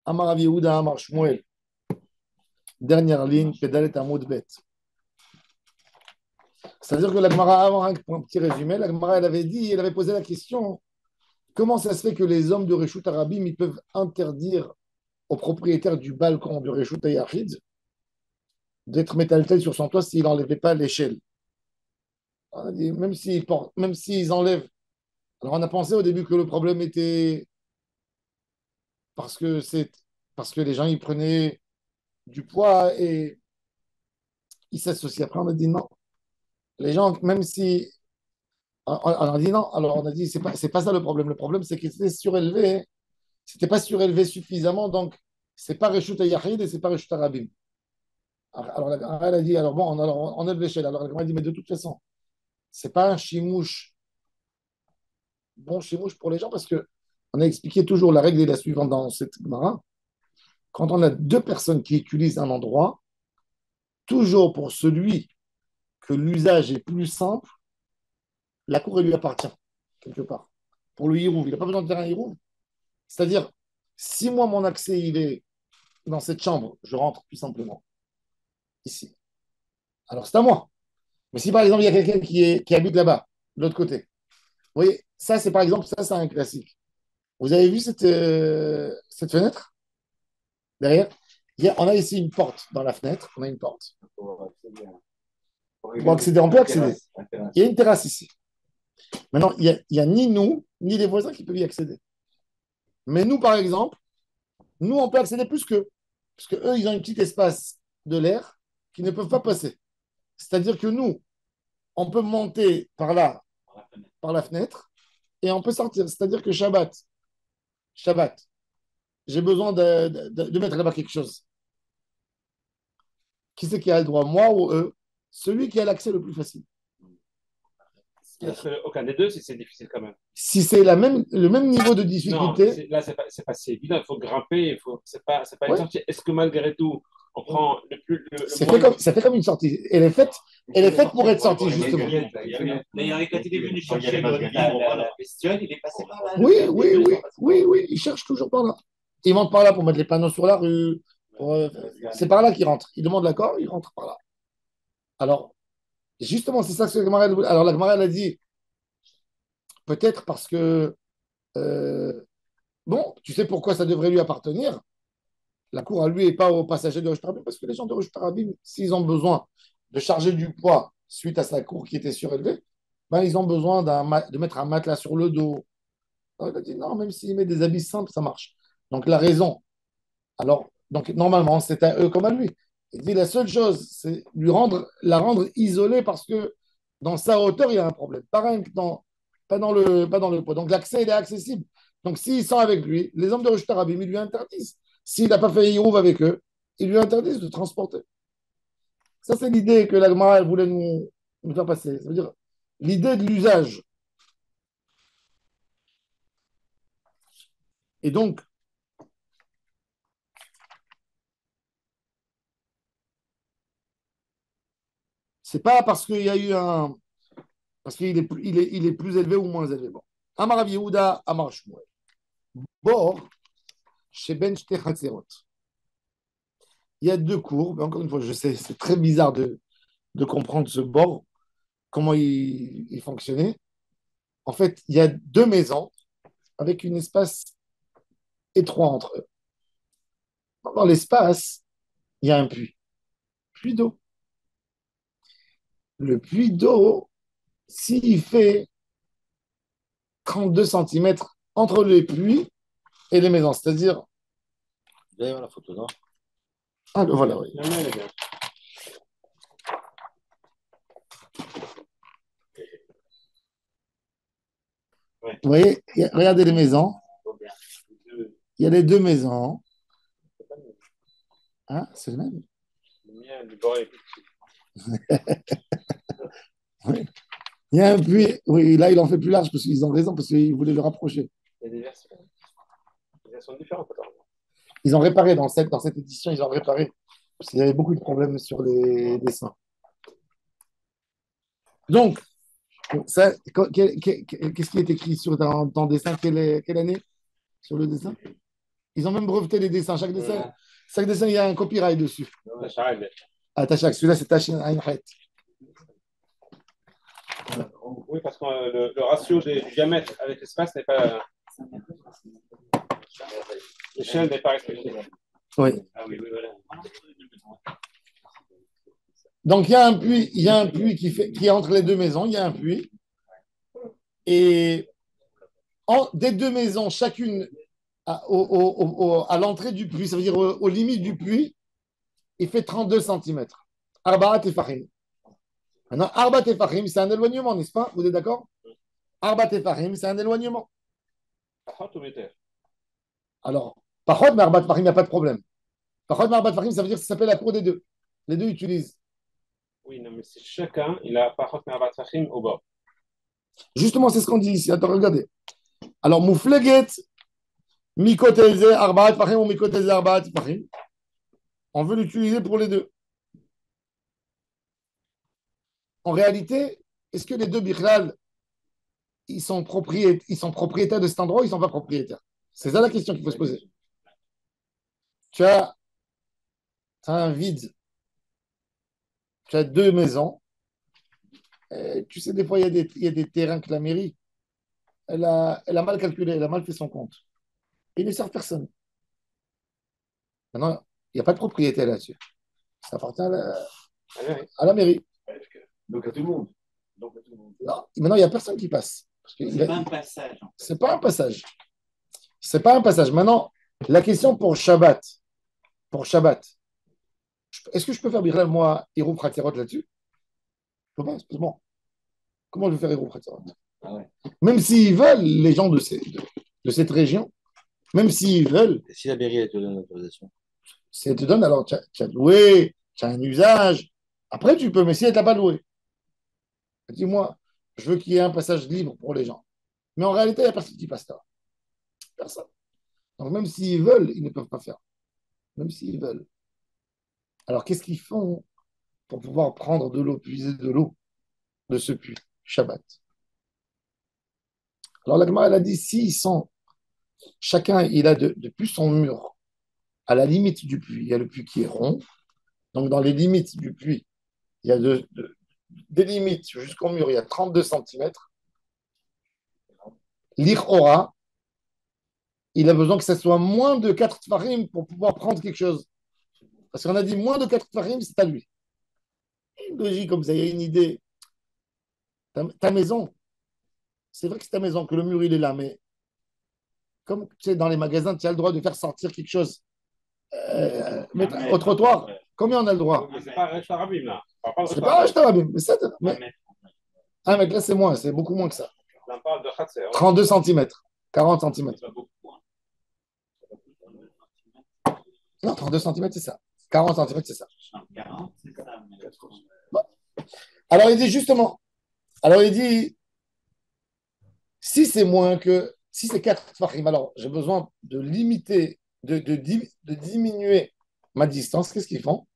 Amar Rav Yehuda, Amar Shmuel. Dernière ligne, Pédalet Amud Bet. C'est-à-dire que la Gemara, avant un petit résumé, la Gemara, elle avait posé la question comment ça se fait que les hommes de Reshut Arabim, ils peuvent interdire au propriétaire du balcon de Reshut Yachid d'être métaltel sur son toit s'il n'enlevait pas l'échelle. On a dit, même s'ils enlèvent. Alors on a pensé au début que le problème était parce que parce que les gens ils prenaient du poids et ils s'associaient. Après on a dit non. Les gens, même si on a dit non, alors on a dit c'est pas ça le problème. Le problème c'est que c'était surélevé, c'était pas surélevé suffisamment, donc c'est pas Reshut Yachid et c'est pas Reshut Arabim. Alors elle a dit alors bon on enlève l'échelle. Alors elle a dit mais de toute façon c'est pas un chimouche bon chimouche pour les gens parce que on a expliqué toujours la règle est la suivante dans cette Gemara. Quand on a deux personnes qui utilisent un endroit, toujours pour celui que l'usage est plus simple, la cour elle lui appartient, quelque part. Pour le hirouv, il n'a pas besoin de faire un hirouv. C'est-à-dire, si moi, mon accès, il est dans cette chambre, je rentre tout simplement ici. Alors, c'est à moi. Mais si, par exemple, il y a quelqu'un qui habite là-bas, de l'autre côté, vous voyez, ça, c'est par exemple, ça, c'est un classique. Vous avez vu cette fenêtre derrière? On a ici une porte dans la fenêtre. On a une porte. Pour accéder, on peut accéder. Il y a une terrasse ici. Maintenant, il y a ni nous, ni les voisins qui peuvent y accéder. Mais nous, par exemple, nous, on peut accéder plus qu'eux. Parce qu'eux, ils ont un petit espace de l'air qui ne peuvent pas passer. C'est-à-dire que nous, on peut monter par là, par la fenêtre, et on peut sortir. C'est-à-dire que Shabbat, j'ai besoin de mettre là-bas quelque chose. Qui c'est qui a le droit, moi ou eux? Celui qui a l'accès le plus facile. Aucun des deux, c'est difficile quand même. Si c'est le même niveau de Non, difficulté, là, c'est pas si évident. Il faut grimper, c'est pas une ouais, sortie. Est-ce que malgré tout, on prend le c'est moins. ça fait comme une sortie. Elle est faite pour être sortie, justement. Mais Eric, quand il est venu chercher la bestiole, il est passé par là. Oui, oui, oui, oui, oui, ils cherchent toujours par là. Ils montent par là pour mettre les panneaux sur la rue. C'est par là qu'ils rentrent. Ils demandent l'accord, ils rentrent par là. Alors, justement, c'est ça que la Gemara, alors la Gemara, elle a dit, peut-être parce que, euh, bon, tu sais pourquoi ça devrait lui appartenir. La cour à lui et pas aux passagers de Rosh Hashanah, parce que les gens de Rosh Hashanah, s'ils ont besoin de charger du poids suite à sa cour qui était surélevée, ben, ils ont besoin de mettre un matelas sur le dos. Alors, il a dit non, même s'il met des habits simples, ça marche. Donc la raison, alors, donc normalement, c'est à eux comme à lui. Il dit la seule chose, c'est la rendre isolée parce que dans sa hauteur, il y a un problème. Pareil que pas dans le poids. Donc l'accès, il est accessible. Donc s'ils sont avec lui, les hommes de Rosh Hashanah, ils lui interdisent. S'il n'a pas fait Yirouv avec eux, ils lui interdisent de transporter. Ça, c'est l'idée que l'Agmara voulait nous faire passer. Ça veut dire l'idée de l'usage. Et donc, c'est pas parce qu'il y a eu un. Parce qu'il est plus élevé ou moins élevé. Bon. Amar Rav Yehuda, Amar Shmuel. Bor, chez Ben Shte Chatzerot. Il y a deux cours, mais encore une fois, je sais, c'est très bizarre de comprendre ce bord, comment il fonctionnait. En fait, il y a deux maisons avec un espace étroit entre eux. Dans l'espace, il y a un puits d'eau. Le puits d'eau, s'il fait 32 centimètres entre les puits et les maisons, c'est-à-dire. D'ailleurs, la photo, non? Ah, voilà, oui. Vous voyez, regardez les maisons. Il y a les deux maisons. Hein, c'est le même. Oui. Il y a un puits. Oui, là, il en fait plus large parce qu'ils ont raison, parce qu'ils voulaient le rapprocher. Il y a des versions différentes. Ils ont réparé dans cette édition, ils ont réparé. Parce qu'il y avait beaucoup de problèmes sur les dessins. Donc, ça, qu'est-ce qui est écrit dans le dessin? Quelle année sur le dessin? Ils ont même breveté les dessins. Chaque dessin, il y a un copyright dessus. Tachag. Ah, Tachak, celui-là, c'est Tachin Einheit. Oui, parce que le ratio du diamètre avec l'espace n'est pas. L'échelle n'est pas respectée. Oui. Ah oui, oui, voilà. Donc, il y a un puits qui est entre les deux maisons. Il y a un puits. Et des deux maisons, chacune à l'entrée du puits, ça veut dire aux limites du puits, il fait 32 centimètres. Arbaat Tefahim. Maintenant, Arbaat Tefahim, c'est un éloignement, n'est-ce pas? Vous êtes d'accord? Arbaat Tefahim, c'est un éloignement. Alors, Pachot, mais Arbaat Tefahim, il n'y a pas de problème. Pachot, mais Arbaat Tefahim, ça veut dire que ça s'appelle la cour des deux. Les deux utilisent. Oui, non, mais c'est chacun, il a Pachot Merbat Fahim au bord. Justement, c'est ce qu'on dit ici. Attends, regardez. Alors, Moufleget, Mikoteze, Arbaat Tefahim ou Mikoteze, Arbaat Tefahim. On veut l'utiliser pour les deux. En réalité, est-ce que les deux Bichlal, ils sont propriétaires de cet endroit ou ils ne sont pas propriétaires? C'est ça la question qu'il faut se poser. Tu as un vide. Tu as deux maisons. Et tu sais, des fois, il y a des terrains que la mairie, elle a mal calculé, elle a mal fait son compte. Et ils ne servent personne. Maintenant, il n'y a pas de propriété là-dessus. Ça appartient à la mairie. Donc à tout le monde. Non, maintenant, il n'y a personne qui passe. C'est pas un passage. C'est pas un passage. C'est pas un passage. Maintenant, la question pour Shabbat. Est-ce que je peux faire Birel, moi, Héros Pratirot là-dessus? Je peux pas, excuse-moi. Comment je vais faire Héros Pratirot? Ah ouais. Même s'ils veulent, les gens de cette région, même s'ils veulent, Et si la mairie elle te donne l'autorisation? si elle te donne, alors tu as loué, tu as un usage. Après, tu peux, mais si elle ne t'a pas loué, dis-moi, je veux qu'il y ait un passage libre pour les gens. Mais en réalité, il n'y a personne qui passe là. Personne. Donc, même s'ils veulent, ils ne peuvent pas faire. Même s'ils veulent. Alors, qu'est-ce qu'ils font pour pouvoir prendre de l'eau, puiser de l'eau de ce puits? Shabbat. Alors, la Gemara, elle a dit, s'ils sont, chacun, il a depuis son mur, à la limite du puits, il y a le puits qui est rond. Donc, dans les limites du puits, il y a des limites jusqu'au mur, il y a 32 centimètres. L'Ichora, il a besoin que ça soit moins de 4 tfarim pour pouvoir prendre quelque chose. Parce qu'on a dit moins de 4 tfarim, c'est à lui. Une logique comme ça, il y a une idée. Ta maison, c'est vrai que c'est ta maison, que le mur il est là, mais comme tu sais, dans les magasins, tu as le droit de faire sortir quelque chose au trottoir. Combien on a le droit? C'est pas Resh Arabim, là. On parle pas de C'est Resh pas Arabim. acheter Rabim, mais ça, un mètre là, c'est moins, c'est beaucoup moins que ça. On parle de Khatser. 32 centimètres, 40 centimètres. C'est pas beaucoup. Non, 32 centimètres, c'est ça. 40 centimètres, c'est ça. 40, c'est ça. Mais... Bon. Alors, il dit justement, il dit, si c'est 4 tfachim, alors j'ai besoin de limiter, de diminuer ma distance. Qu'est-ce qu'ils font?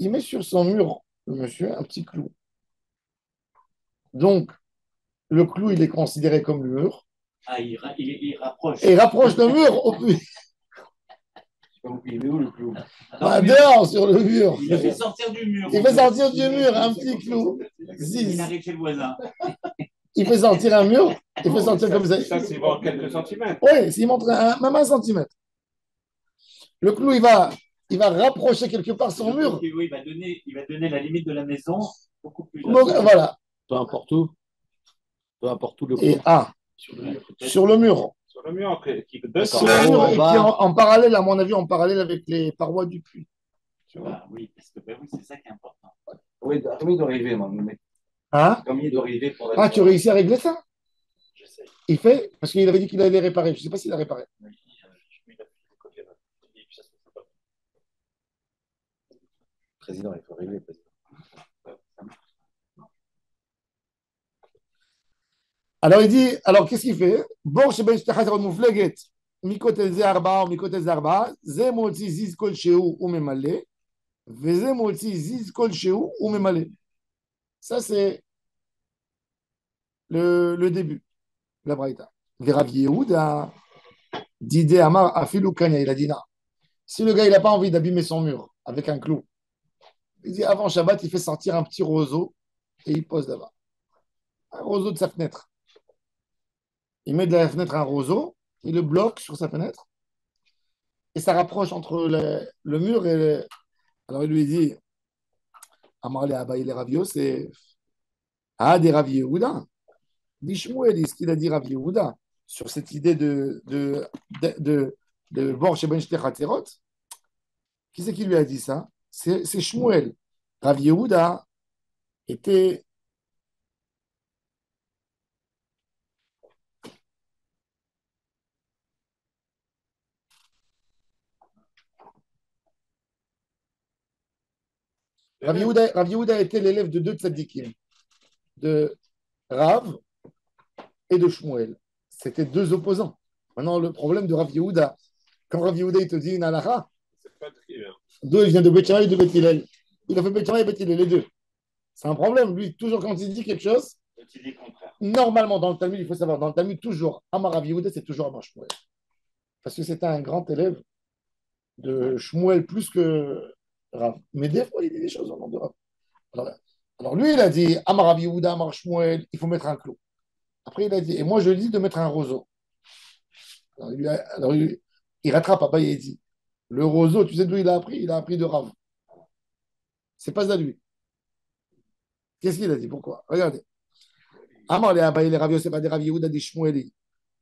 Il met sur son mur, le monsieur, un petit clou. Donc, le clou, il est considéré comme le mur. Ah, il rapproche. Et il rapproche le mur au plus. Il est où le clou? Dehors, sur le mur. Il le fait sortir du mur. Il fait sortir du mur un petit clou. Il arrive chez le voisin. Il fait sortir un mur. Il fait sortir comme ça. Ça, c'est voir quelques centimètres. Oui, s'il montre même 1 centimètre. Le clou, il va rapprocher quelque part son mur. Oui, il va donner la limite de la maison beaucoup plus. Donc, voilà. Peu importe où. Peu importe où le clou. Et sur le mur. Sur le mur, qui Sur le mur, et qui est en parallèle, à mon avis, en parallèle avec les parois du puits. Tu vois? Oui, parce que oui, c'est ça qui est important. Oui, combien il doit arriver, moi? Hein? Combien il doit arriver pour Ah, tu réussis à régler ça? J'essaie. Il fait? Parce qu'il avait dit qu'il allait réparer. Je ne sais pas s'il a réparé. Oui, Président, il faut régler. Président. Alors, il dit, alors qu'est-ce qu'il fait? Bon, chez Ben Shtachat Moufleget, Mikotel Ze Arba ou Mikotel Ze Arba, Ze Motzi Ziz Kol Sheu ou Memale, Veze Motzi Ziz Kol Sheu ou Memale. Ça, c'est le début, la Braïta. Rav Yehuda, D'idée Amar Afilou Kanya, il a dit non. Si le gars, il n'a pas envie d'abîmer son mur avec un clou, il dit avant Shabbat, il fait sortir un petit roseau et il pose là-bas. Un roseau de sa fenêtre. Il met de la fenêtre un roseau, il le bloque sur sa fenêtre et ça rapproche entre le mur et Alors il lui dit Amar le Abaye le Rav Yosef. Ah, des Rav Yehuda. Bishmuel, ce qu'il a dit Rav Yehuda sur cette idée de Bor Sheben Shtei Chatzerot. Qui c'est qui lui a dit ça? C'est Shmuel. Rav Yehuda était. Rav Yehuda était l'élève de deux tzadikim, de Rav et de Shmuel. C'était deux opposants. Maintenant, le problème de Rav Yehuda, quand Rav Yehuda il te dit une halakha, C'est pas très bien. deux, il vient de Beth Shammai et de Beth Hillel. Il a fait Beth Shammai et Beth Hillel, les deux. C'est un problème. Lui, toujours quand il dit quelque chose, Tu dis le contraire. normalement, dans le Talmud, il faut savoir, dans le Talmud, toujours, Amar Rav Yehuda, c'est toujours Amar Shmuel. Parce que c'était un grand élève de Shmuel plus que Rav. Mais des fois, il dit des choses au nom de Rav. Alors, alors lui, il a dit Amar Rav Yehuda, Amar Shmuel, il faut mettre un clou. Après, il a dit, et moi, je dis de mettre un roseau. Il rattrape Abaye et il dit, le roseau, tu sais d'où il a appris? Il a appris de Rav. C'est pas à lui. Qu'est-ce qu'il a dit? Pourquoi? Regardez. Amar le Abaye, les Rav Yosef, des Rav Yehuda, des Shmueli,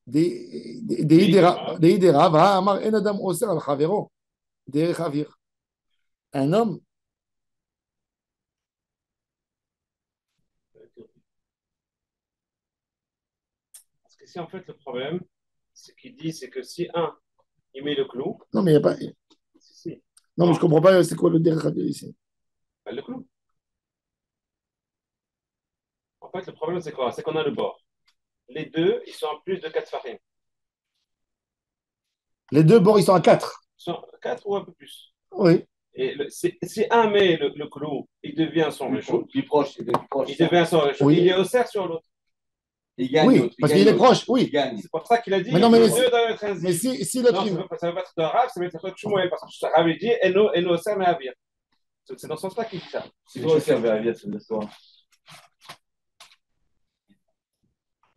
des Rav, Amar en Adam Oser al Chavero, des Chavir. Un homme, Parce que si en fait le problème, ce qu'il dit, c'est que si un, il met le clou, non, mais il n'y a pas. si, Non, mais je ne comprends pas, c'est quoi le der Chavir ici? ben, le clou. En fait, le problème, c'est quoi? C'est qu'on a le bord. Les deux, ils sont à plus de 4 farines. Les deux bords, ils sont à 4. Ils sont 4 ou un peu plus. Oui. Et si un met le clou, il devient son réchaud. Plus proche, il est plus proche. Il devient son réchaud. Oui. Il est au cerf sur l'autre. Il gagne Oui, l'autre, il parce gagne qu'il est l'autre. proche, oui. Il gagne. C'est pour ça qu'il a dit Mais non, mais les si- deux doivent être un Mais zif. si l'autre. Non, ça veut pas être d'un rave, ça veut être un Shmuel, parce que Rav dit Eno au cerf, mais Avir. C'est dans ce sens-là qu'il dit ça. C'est toi aussi, Albert, viens, c'est de toi.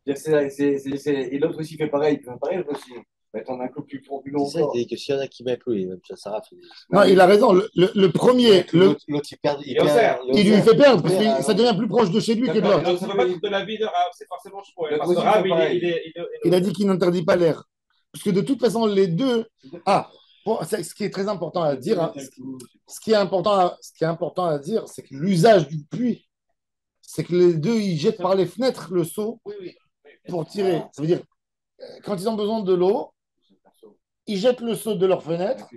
Et l'autre aussi fait pareil, il fait pareil, l'autre aussi. Va être en un coup plus long C'est ça, encore. il dit que s'il y en a qui mettent lui, même ça, Sarah, Non, il a raison. Le premier, l'autre, il perd. Il est au cerf. il lui fait perdre, parce que ça devient plus proche de chez lui que de l'autre. Donc ça ne peut pas être de la vie de Rav, c'est forcément Shmuel. Le Parce que aussi Rav, fait pareil. Il a dit qu'il n'interdit pas l'air. Parce que de toute façon, les deux. Ah, bon, ce qui est très important à dire, hein, ce qui est important à dire, c'est que l'usage du puits, c'est que les deux, ils jettent par les fenêtres le seau Oui, oui. pour tirer. Ça veut dire, quand ils ont besoin de l'eau, ils jettent le seau de leur fenêtre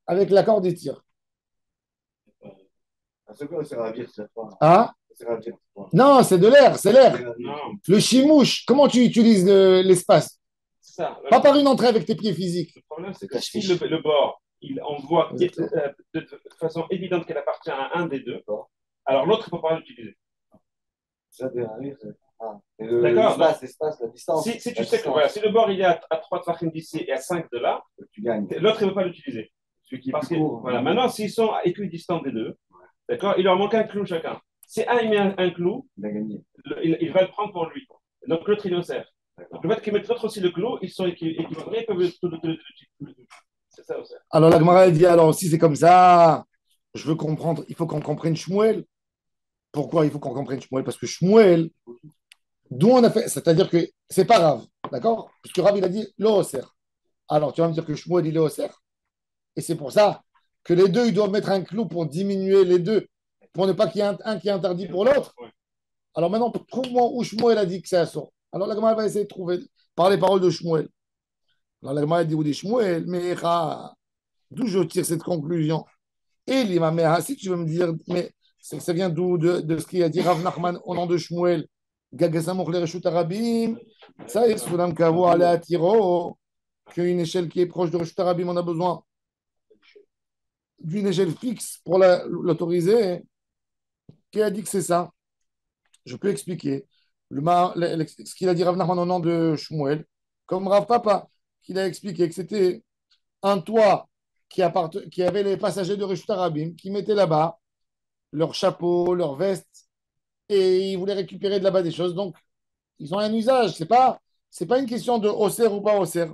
avec la corde, ils tirent. C'est ravir, c'est pas. Ah, C'est ravir. non, c'est de l'air, c'est l'air. Non, Le chimouche, comment tu utilises l'espace? c'est ça. Pas par une entrée avec tes pieds physiques. Le problème, c'est que si le bord, on voit de façon évidente qu'elle appartient à un des deux, alors l'autre ne peut pas l'utiliser. Ça, c'est ravir. D'accord. L'espace, la distance. Si tu sais que voilà, si le bord il est à 3 tfachim d'ici et à 5 de là, Tu gagnes. l'autre ne peut pas l'utiliser. Celui qui est Parce que plus court. voilà, maintenant, s'ils sont équidistants des deux, d'accord, il leur manque un clou chacun. Si un il met un clou, Il a gagné. il va le prendre pour lui. Donc l'autre il le sert. Donc le fait qu'ils mettent l'autre aussi le clou, ils sont équilibrés, ils peuvent le. C'est ça aussi. Alors la Gemara elle dit alors si c'est comme ça, je veux comprendre, il faut qu'on comprenne Shmuel. Pourquoi il faut qu'on comprenne Shmuel? Parce que Shmuel, d'où on a fait, c'est-à-dire que c'est pas Rav, d'accord? Parce que Rav il a dit l'Oser. Alors tu vas me dire que Shmuel il est Oser. Et c'est pour ça que les deux ils doivent mettre un clou pour diminuer les deux, pour ne pas qu'il y ait un qui est interdit pour l'autre. Ouais. Alors maintenant, trouve-moi où Shmuel a dit que c'est assaut. Alors la Gemara va essayer de trouver par les paroles de Shmuel. Alors la Gemara dit où dit Shmuel, mais d'où je tire cette conclusion? Et l'imam, si tu veux me dire, mais ça vient d'où de ce qu'il a dit Rav Nachman au nom de Shmuel, Gagasamoch le Reshut Arabim, ça est, Soulam Kavo ale Atiro, qu'une échelle qui est proche de Reshut Arabim, on a besoin d'une échelle fixe pour l'autoriser. Qui a dit que c'est ça? Je peux expliquer. Ce qu'il a dit Rav Nachman au nom de Shmuel, comme Rav Papa, qu'il a expliqué que c'était un toit qui avait les passagers de Reshut Arabim qui mettaient là-bas leur chapeau, leur veste, et ils voulaient récupérer de là-bas des choses. Donc, ils ont un usage. C'est pas une question de Osser ou pas Osser.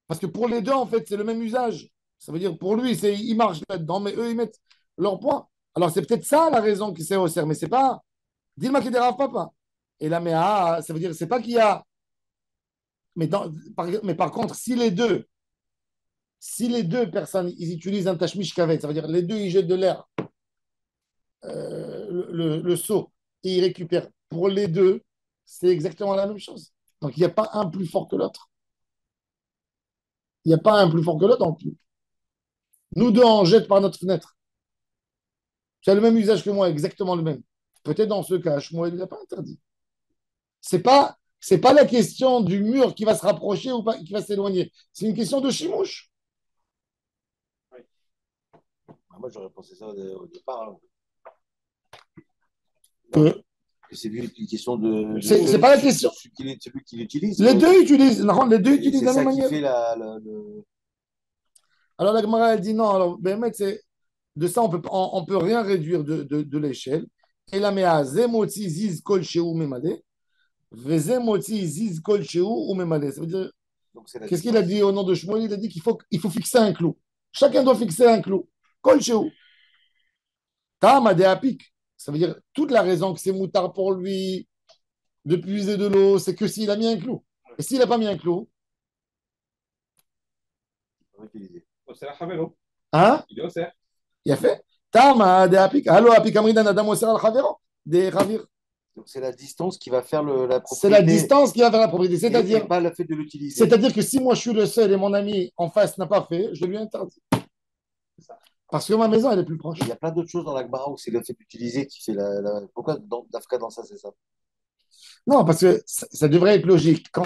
Parce que pour les deux, en fait, c'est le même usage. Ça veut dire, pour lui, il marche là-dedans, mais eux, ils mettent leur poids. Alors, c'est peut-être ça la raison que c'est Osser, mais c'est pas Dilma qui dérange papa. Et là, mais ça veut dire, c'est pas qu'il y a. Mais par contre, si les deux personnes, ils utilisent un tashmish kavet, ça veut dire les deux, ils jettent de l'air, le seau, et ils récupèrent. Pour les deux, c'est exactement la même chose. Donc, il n'y a pas un plus fort que l'autre. Il n'y a pas un plus fort que l'autre en plus. Nous deux, on jette par notre fenêtre. Tu as le même usage que moi, exactement le même. Peut-être dans ce cas, moi, il n'a pas interdit. C'est pas la question du mur qui va se rapprocher ou pas, qui va s'éloigner. C'est une question de chimouche. Moi, j'aurais pensé ça au départ. Hein. Euh, C'est une question de. c'est pas la question. Celui qui l'utilise. Les deux utilisent. Non, les deux utilisent de la même manière. C'est ça qui manière. fait Alors la Gemara, elle dit non. Alors, ben, c'est de ça, on peut rien réduire de l'échelle. Et la mea zemoti ziz kol sheu memade, vezemoti ziz kol sheu ou memade. Ça veut dire, qu'est-ce qu'il a dit au nom de Shmuel? Il a dit qu'il faut fixer un clou. Chacun doit fixer un clou. Kol sheu. Tamade apik. Ça veut dire toute la raison que c'est moutard pour lui de puiser de l'eau, c'est que s'il a mis un clou. Et s'il n'a pas mis un clou, Osser à Havelo. hein? Il est Osser. Il a fait. Tama de apik. Allo apik amridan adam oser al chavero. Des ravir. Donc c'est la distance qui va faire la propriété. C'est la distance qui va faire la propriété. C'est-à-dire pas le fait de l'utiliser. C'est-à-dire que si moi je suis le seul et mon ami en face n'a pas fait, je lui interdis. Parce que ma maison, elle est plus proche. Il y a plein d'autres choses dans la Gemara où c'est le fait d'utiliser qui fait Pourquoi d'Afka dans ça, c'est ça? Non, parce que ça devrait être logique. Quand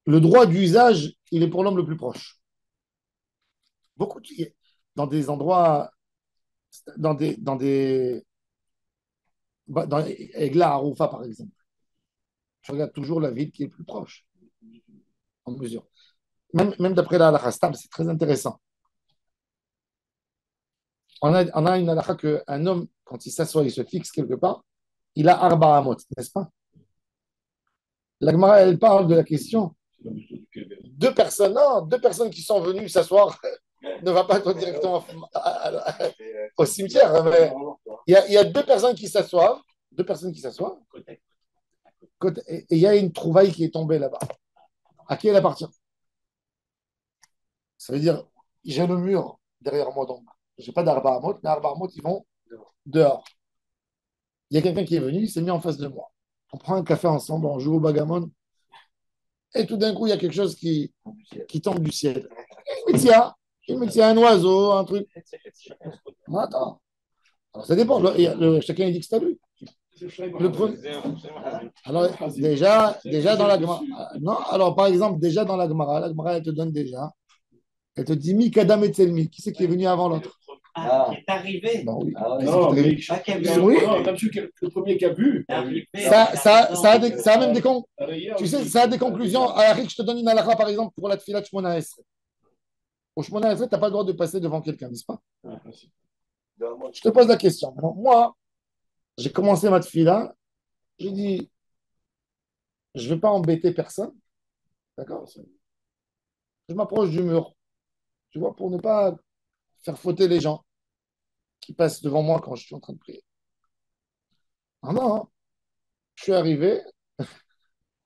le droit d'usage, il est pour l'homme le plus proche. Dans des endroits, dans Egla, Aroufa, par exemple. Je regarde toujours la ville qui est plus proche, en mesure. Même d'après la halakha, c'est très intéressant. On a une halakha qu'un homme, quand il s'assoit, il se fixe quelque part, il a arba amot, n'est-ce pas? La Gemara, elle parle de la question. Deux personnes qui sont venues s'asseoir ne va pas toi directement au cimetière. Mais il y a deux personnes qui s'assoient. Et il y a une trouvaille qui est tombée là-bas. À qui elle appartient? Ça veut dire, j'ai le mur derrière moi, donc je n'ai pas d'arba amot, mais arba amot, ils vont dehors. Il y a quelqu'un qui est venu, il s'est mis en face de moi. On prend un café ensemble, on joue au bagamon, et tout d'un coup, il y a quelque chose qui tombe du ciel. Il me tient un oiseau, un truc. Attends. Alors, ça dépend. Chacun il dit que c'est à lui. Alors, déjà dans la Gemara. Non, alors par exemple, déjà dans la Gemara, elle te donne déjà. Elle te dit Mikadam et Tselmi. Qui c'est qui est venu avant l'autre? Qui est arrivé. Non, oui. Non, mais Pas qui a vu. Oui. le premier qui a vu. Ça a même des tu sais, ça a des conclusions. Alors, je te donne une halakha, par exemple, pour la tefila de Shmona Esrei. Au Shmona Esrei, tu n'as pas le droit de passer devant quelqu'un, n'est-ce pas? Je te pose la question. Alors, moi, j'ai commencé ma tefila. J'ai dit, je ne vais pas embêter personne. D'accord? Je m'approche du mur. Tu vois, pour ne pas faire fauter les gens qui passent devant moi quand je suis en train de prier. Ah non, hein. Je suis arrivé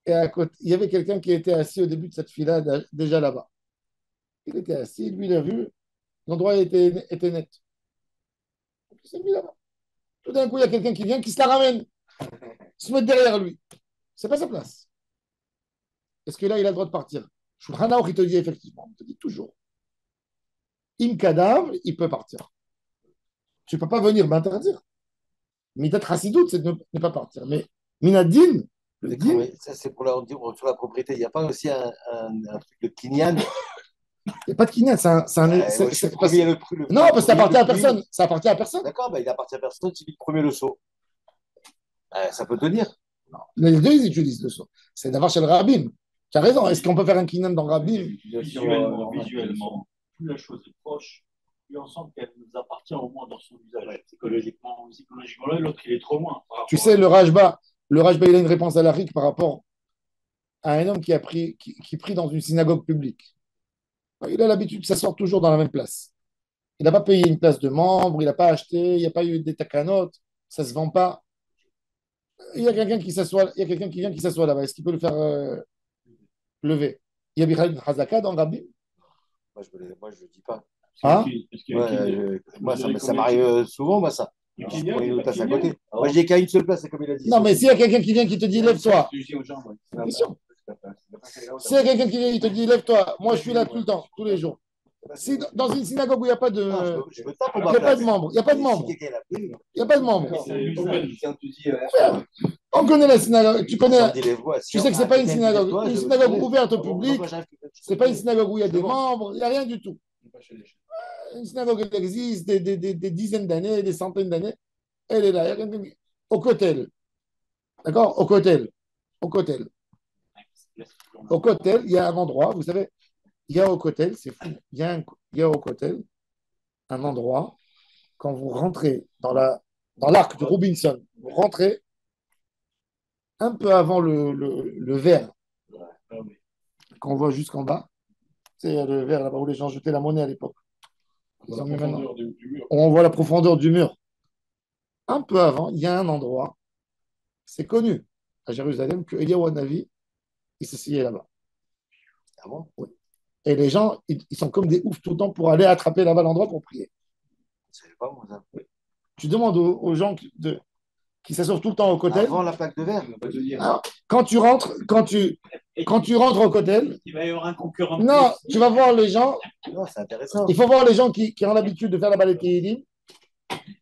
et à côté, il y avait quelqu'un qui était assis au début de cette fila déjà là-bas. Il était assis, lui, il a vu, l'endroit était net. Il s'est mis là-bas. Tout d'un coup, il y a quelqu'un qui vient, qui se la ramène, se met derrière lui. C'est pas sa place. Est-ce que là, il a le droit de partir? Shulchan Aruch, il te dit effectivement, il te dit toujours. Im kadam, il peut partir. Tu ne peux pas venir m'interdire. Mitat Chassidout, c'est de ne pas partir. Mais Minadin, le din, ça, c'est pour sur la propriété. Il n'y a pas aussi un truc de Kinyan. il n'y a pas de kinyan. Non, parce que ça appartient à personne. Ça appartient à personne. D'accord, il appartient à personne. Si le premier le saut, ça peut tenir. Les deux, ils utilisent le son. C'est d'avoir chez le rabbin. Tu as raison. Est-ce qu'on peut faire un kinyan dans le rabbin? Visuellement, plus la chose est proche, plus on sent qu'elle nous appartient au moins dans son usage. Psychologiquement, là, l'autre, il est trop loin. Tu sais, le Rajba, il a une réponse à la RIC par rapport à un homme qui prie dans une synagogue publique. Il a l'habitude de s'asseoir toujours dans la même place. Il n'a pas payé une place de membre, il n'a pas acheté, il n'y a pas eu des takanotes, ça ne se vend pas. Il y a quelqu'un qui s'assoit, il y a quelqu'un qui vient qui s'assoit là-bas. Est-ce qu'il peut le faire lever? Il y a Bichal Hazaka dans Rabbi? Moi, je le dis pas. Hein? Moi, ça m'arrive souvent, moi, ça. Je prends une place à côté. Moi, j'ai qu'à une seule place, c'est comme il a dit. Non, mais s'il y a quelqu'un qui vient qui te dit lève-toi, Je dis aux gens, bien sûr. S'il y a quelqu'un qui vient qui te dit lève-toi, moi je suis là tout le temps, tous les jours. Si dans une synagogue où il n'y a pas de, Je me tape pour il ma n'y a pas place. de membres, il n'y a pas de membres, Si quelqu'un l'a pris, il n'y a pas de membres. Tiens, tu dis, On connaît la synagogue, tu connais, on dit les voix. tu sais que c'est pas une synagogue, une synagogue ouverte au public, c'est pas une synagogue où il y a des membres, il n'y a rien du tout. Une synagogue elle existe des dizaines d'années, des centaines d'années, elle est là, il y a quelqu'un au Kotel, d'accord, au Kotel, au Kotel. Au Kotel, il y a un endroit, vous savez, il y a au Kotel, c'est fou, il y a au Kotel un endroit, quand vous rentrez dans l'arc de Robinson, vous rentrez un peu avant le verre, qu'on voit jusqu'en bas, c'est le verre là-bas où les gens jetaient la monnaie à l'époque. Ils ont mis maintenant. On voit la profondeur du mur. Un peu avant, il y a un endroit, c'est connu à Jérusalem, que Eliyahu Hanavi, il s'asseyait là-bas. Ah bon? Oui. Et les gens, ils sont comme des oufs tout le temps pour aller attraper là-bas l'endroit pour prier. Je savais pas, moi, ça. Tu demandes aux gens qui s'assoient tout le temps au Kotel. Avant la plaque de verre. Alors, quand tu rentres au Kotel, Il va y avoir un concurrent. non, tu vas voir les gens. Non, c'est intéressant. Il faut voir les gens qui ont l'habitude de faire la balade Tehillim.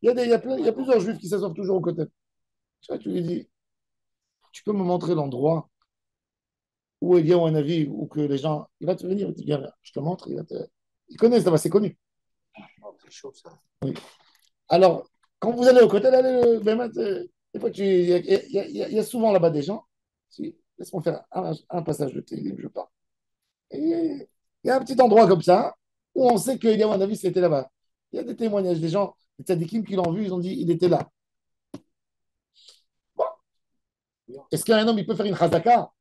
Il y a plusieurs juifs qui s'assoient toujours au Kotel. Tu lui dis, tu peux me montrer l'endroit où il y a un avis, ou que les gens. Il va te venir, il te dit, viens, je te montre. Ils connaissent là-bas, c'est connu. Oh, c'est chaud, ça. Oui. Alors, quand vous allez au Kotel, allez, des fois, il y a souvent là-bas des gens. Laisse-moi faire un passage de Tehillim, je pars. Et il y a un petit endroit comme ça où on sait qu'il y a un avis, c'était là-bas. Il y a des témoignages des gens, des tzadikim qui l'ont vu, ils ont dit il était là. Bon. Est-ce qu'un homme il peut faire une chazaka?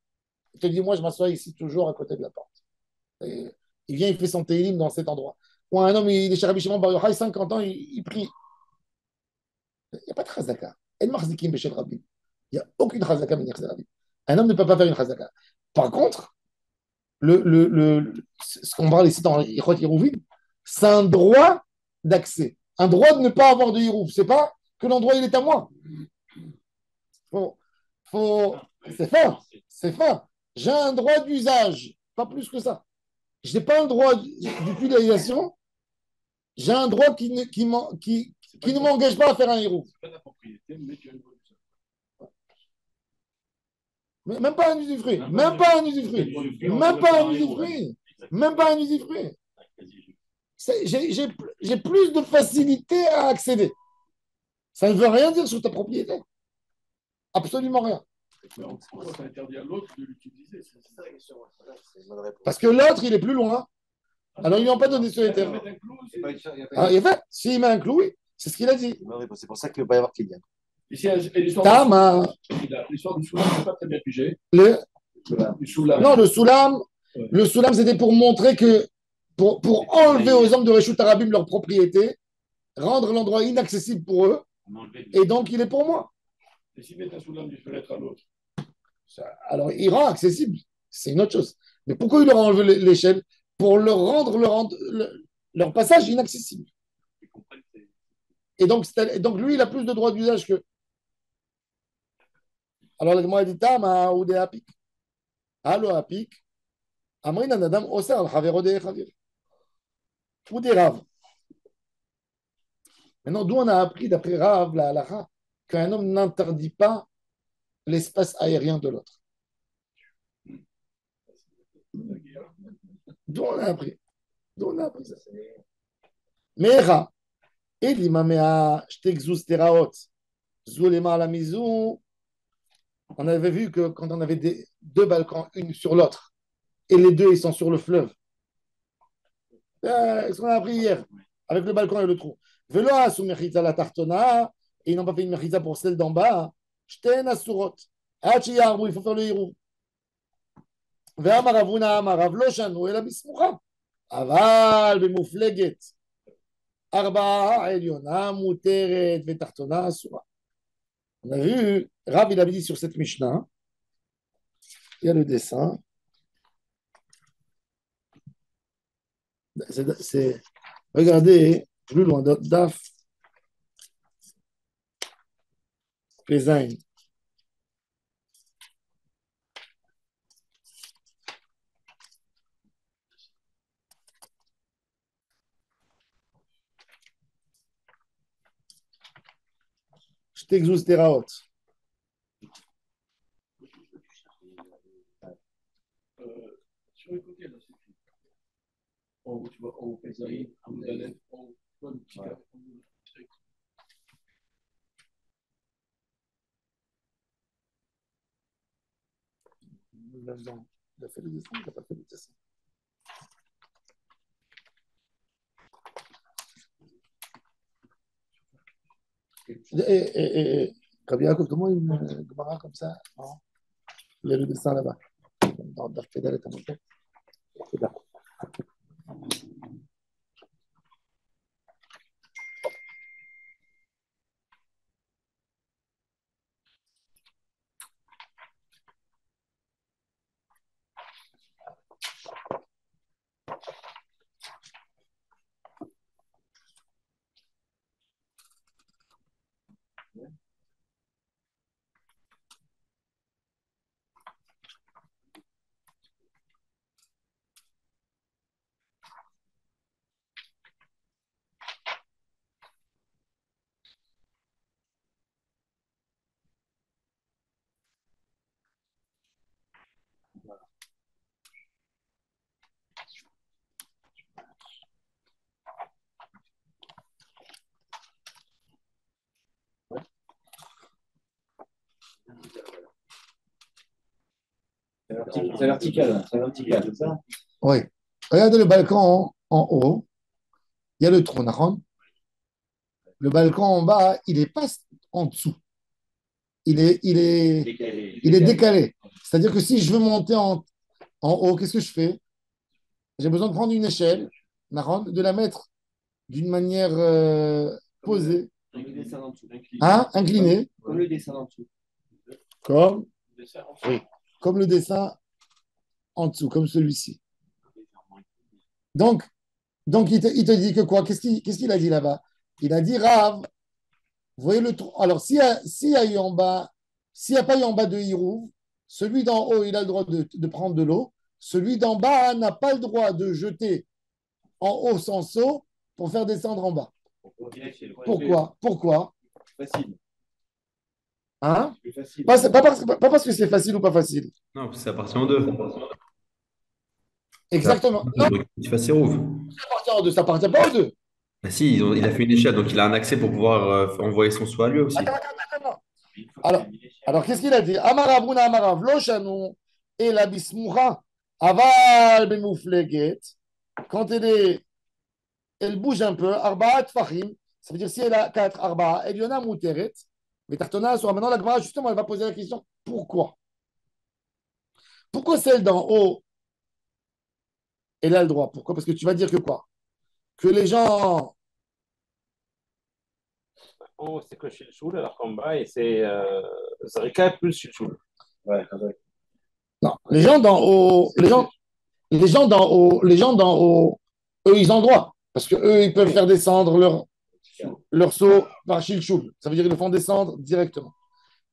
Il te dit moi je m'assois ici toujours à côté de la porte. Et il vient, il fait son télim dans cet endroit. Ou un homme il est chez Rabbi Shimon Bar Yochai, 50 ans, il prie. Il n'y a pas de chazaka. El marzikim b'shel Rabbi. Il n'y a aucune chazaka menir Rabbi. Un homme ne peut pas faire une chazaka. Par contre, ce qu'on parle ici dans Ichot Yerouvim, c'est un droit d'accès. Un droit de ne pas avoir de Yerouv. C'est pas que l'endroit il est à moi. C'est fin. C'est fin. J'ai un droit d'usage. Pas plus que ça. Je n'ai pas un droit d'utilisation. J'ai un droit qui ne m'engage pas à faire un Yerouv. C'est pas la propriété, mais tu as une voie d'usage. Même pas un usufruit. Même pas un usufruit. Même pas un usufruit. Même pas un usufruit. J'ai plus de facilité à accéder. Ça ne veut rien dire sur ta propriété. Absolument rien. Pourquoi ça interdit à l'autre de l'utiliser? Parce Parce que l'autre, il est plus loin. Alors, ils lui ont pas donné ce terme. Ah, il fait. S'il met un clou, oui. C'est ce qu'il a dit. c'est pour ça qu'il ne va pas y avoir Kylian. Et l'histoire Tama. l'histoire du Soulam, je n'ai pas très bien pigé. Du Soulam. Non, le Soulam, Ouais. le Soulam, c'était pour montrer que, pour enlever aux hommes de Réchout Arabim leur propriété, rendre l'endroit inaccessible pour eux, et donc il est pour moi. Et s'ils mettent un Soulam du fenêtre à l'autre? Alors, il rend accessible, c'est une autre chose. Mais pourquoi il leur a enlevé l'échelle? Pour leur passage inaccessible. Et donc, lui, il a plus de droits d'usage que. Alors, le Gemara dit Tama ou des apik. Allo apik. Amrin anadam oser al chavero de chavir. Ou des raves. Maintenant, d'où on a appris, d'après Rav, la halacha, qu'un homme n'interdit pas l'espace aérien de l'autre. D'où on a appris. D'où on a appris ça. Mecha. Eli mamea shtek zuz teraot. Zou lema la mizou. On avait vu que quand on avait deux balcons, une sur l'autre, et les deux, ils sont sur le fleuve. Ce qu'on a appris hier, avec le balcon et le trou. Velo sous mechitza la tartona, et ils n'ont pas fait une mechitza pour celle d'en bas. Shten asurot. Hachi yarbu, il faut faire le hirou. Ve'amaravuna amarav lo shanu, ela bismucha. Aval, במופלגת, ארבעה עליונה מותרת ותחתונה אסורה. On a vu, Rav, il avait dit sur cette Mishnah, il y a le dessin, regardez, plus loin, Daf, Pezain. Shtexus Teraot. Sur le côté, là, c'est tout. En haut, tu vois, en haut, Pézaï, en haut, Daleth, en haut, le petit carré, en haut, Il a fait le dessin, il n'a pas fait le dessin. Rabbi Yaakov, comment une Gemara comme ça? Non. Il y a le dessin là-bas. Dans Daf Kedalet, à mon tête. C'est vertical, c'est ça? Oui. Regardez le balcon en haut. Il y a le trône. Le balcon en bas, il n'est pas en dessous. Il est décalé. C'est-à-dire que si je veux monter en haut, qu'est-ce que je fais? J'ai besoin de prendre une échelle, de la mettre d'une manière posée, Comme le dessin en dessous. inclinée, Comme le dessin en dessous. comme, oui, comme le dessin en dessous, comme celui-ci. Donc il te dit que quoi? Qu'est-ce qu'il a dit là-bas? Il a dit, Rav, vous voyez le trou. Alors, s'il y a eu en bas, s'il n'y a pas eu en bas de Hirouv, celui d'en haut, il a le droit de prendre de l'eau. Celui d'en bas n'a pas le droit de jeter en haut sans seau pour faire descendre en bas. Pourquoi? Facile. Hein? C'est facile. Pas parce que c'est facile ou pas facile. Non, parce que ça appartient aux deux. Exactement. Non, Tu fasses ses rouves. ça appartient pas aux deux. Ah si, il a fait une échelle, donc il a un accès pour pouvoir envoyer son soi à lui aussi. Attends. Alors, qu'est-ce qu'il a dit? Amaravuna amarav lo shanu et la bismoucha aval bemoufleget. Quand elle bouge un peu, arbaat fahim, ça veut dire si elle a 4 arbaat, elle y en a mouteret. Mais tartona, soit maintenant la Gemara, justement, elle va poser la question pourquoi? Pourquoi celle d'en haut, elle a le droit? Pourquoi? Parce que tu vas dire que quoi? Que les gens. En haut, c'est que Shilshul, alors qu'en bas, et c'est Zarika plus Shilshul. Ouais, ouais. Non, les gens d'en haut, les gens d'en haut, eux, ils ont le droit. Parce qu'eux, ils peuvent faire descendre leur seau par Shilshul. Ça veut dire qu'ils le font descendre directement.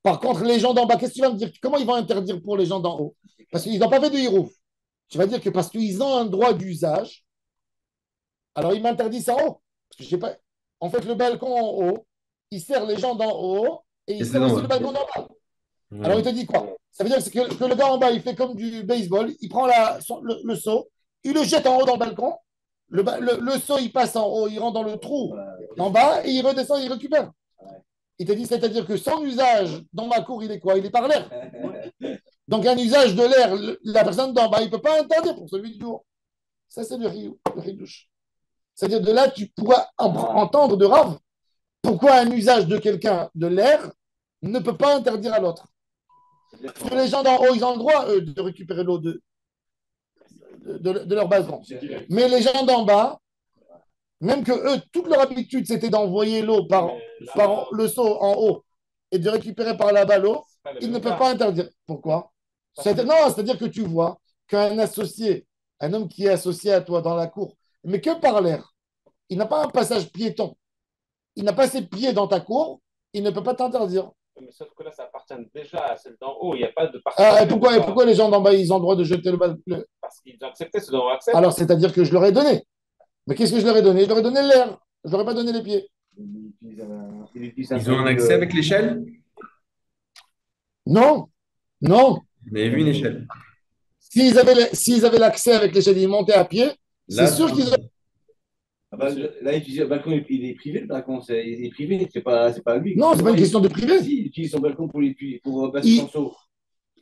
Par contre, les gens d'en bas, qu'est-ce que tu vas me dire? Comment ils vont interdire pour les gens d'en haut? Parce qu'ils n'ont pas fait de hirouf. Tu vas dire que parce qu'ils ont un droit d'usage, alors ils m'interdisent en haut. Parce que je sais pas. En fait, le balcon en haut, il sert les gens d'en haut et il sert aussi le balcon d'en bas. Alors il te dit quoi? Ça veut dire que le gars en bas, il fait comme du baseball, il prend le seau, il le jette en haut dans le balcon, le seau, il passe en haut, il rentre dans le trou en bas et il redescend, il récupère. Il t'a dit, c'est-à-dire que son usage dans ma cour, il est quoi? Il est par l'air. Donc, un usage de l'air, la personne d'en bas, il ne peut pas interdire pour celui du haut. Ça, c'est le ridouche. C'est-à-dire, de là, tu pourras entendre de Rav pourquoi un usage de quelqu'un de l'air ne peut pas interdire à l'autre. Parce que les gens d'en haut, ils ont le droit, eux, de récupérer l'eau de leur bassin. Mais les gens d'en bas, même que eux, toute leur habitude, c'était d'envoyer l'eau par le seau en haut et de récupérer par là-bas l'eau, ils ne peuvent pas interdire. Pourquoi? Non, c'est-à-dire que tu vois qu'un associé, un homme qui est associé à toi dans la cour, mais que par l'air, il n'a pas un passage piéton, il n'a pas ses pieds dans ta cour, il ne peut pas t'interdire. Mais sauf que là, ça appartient déjà à celle d'en haut. Il n'y a pas de partie. Pourquoi les gens d'en bas, ils ont le droit de jeter le bal? Parce qu'ils ont accepté, ceux d'en haut acceptent. Alors, c'est-à-dire que je leur ai donné. Mais qu'est-ce que je leur ai donné? Je leur ai donné l'air. Je leur ai pas donné les pieds. Ils ont un accès avec l'échelle? Non, non. Vous avez vu une échelle? S'ils avaient l'accès avec l'échelle, ils montaient à pied, c'est Là, sûr qu'ils auraient. Ah bah, là, il utilise le balcon, il est privé, le balcon, il est privé, c'est pas lui. Non, c'est pas une question de privé. Si, il utilise son balcon pour passer son seau.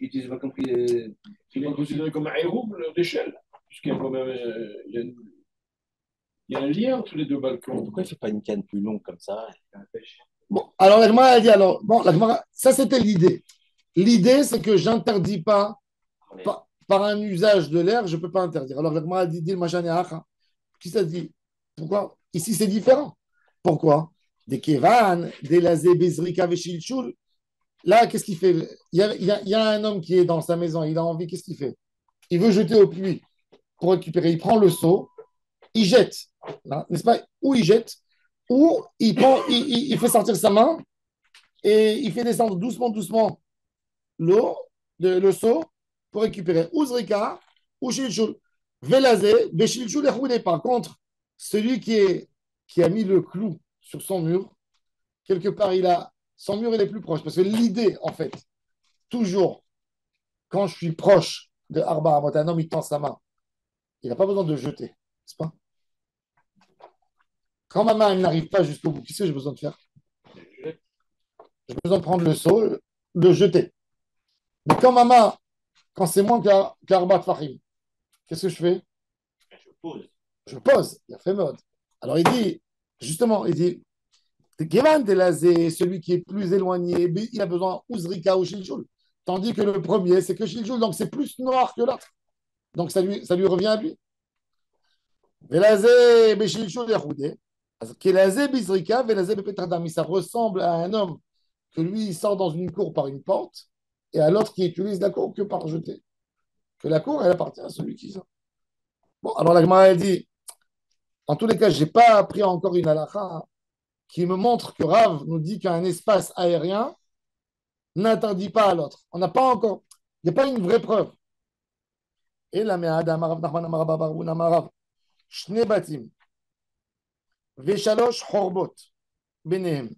Il utilise le balcon privé. Il est considéré comme un héros d'échelle, puisqu'il y a quand même il y a un lien entre les deux balcons. Pourquoi il ne fait pas une canne plus longue comme ça? Bon, alors la Gemara a dit ça c'était l'idée. L'idée, c'est que j'interdis pas par un usage de l'air, je ne peux pas interdire. Alors la Gemara a dit, le machin et acha. Qui ça dit? Pourquoi? Ici, c'est différent. Pourquoi? Des kevan, des lazé, bezrika, veshilchul. Là, qu'est-ce qu'il fait? Il y a un homme qui est dans sa maison, il a envie, qu'est-ce qu'il fait? Il veut jeter au puits pour récupérer. Il prend le seau, il jette, n'est-ce pas? Ou il jette, ou il fait sortir sa main et il fait descendre doucement, doucement l'eau, le seau pour récupérer. Ou zrika, ou shilchul. Velazé, beshilchul et roulé. Par contre, celui qui a mis le clou sur son mur, quelque part, son mur il est plus proche. Parce que l'idée, en fait, toujours, quand je suis proche de Arba Amot, un homme, il tend sa main. Il n'a pas besoin de jeter, n'est-ce pas? Quand ma main n'arrive pas jusqu'au bout, qu'est-ce que j'ai besoin de faire? J'ai besoin de prendre le seau, le jeter. Mais quand c'est moins qu'Arba Tfahim, qu'est-ce que je fais? Je pose. Il a fait mode. Alors il dit, justement, Gevan Delazé, celui qui est plus éloigné, il a besoin Uzrika ou Shilchul. Tandis que le premier, c'est que Shilchul, donc c'est plus noir que l'autre. Donc ça lui revient à lui. Velazé, Beshilchul et Kelazé, Bizrika, Velazé, Bepetradami. Ça ressemble à un homme que lui, il sort dans une cour par une porte et à l'autre qui utilise la cour que par jeter. Que la cour, elle appartient à celui qui sort. Bon, alors la Gemara, elle dit, en tous les cas, je n'ai pas appris encore une halakha qui me montre que Rav nous dit qu'un espace aérien n'interdit pas à l'autre. On n'a pas encore, il n'y a pas une vraie preuve. Et là, mais Adam Rav Nachman Amar Babarun Amar Rav Shne Batim Veshalosh Horbot Benehem.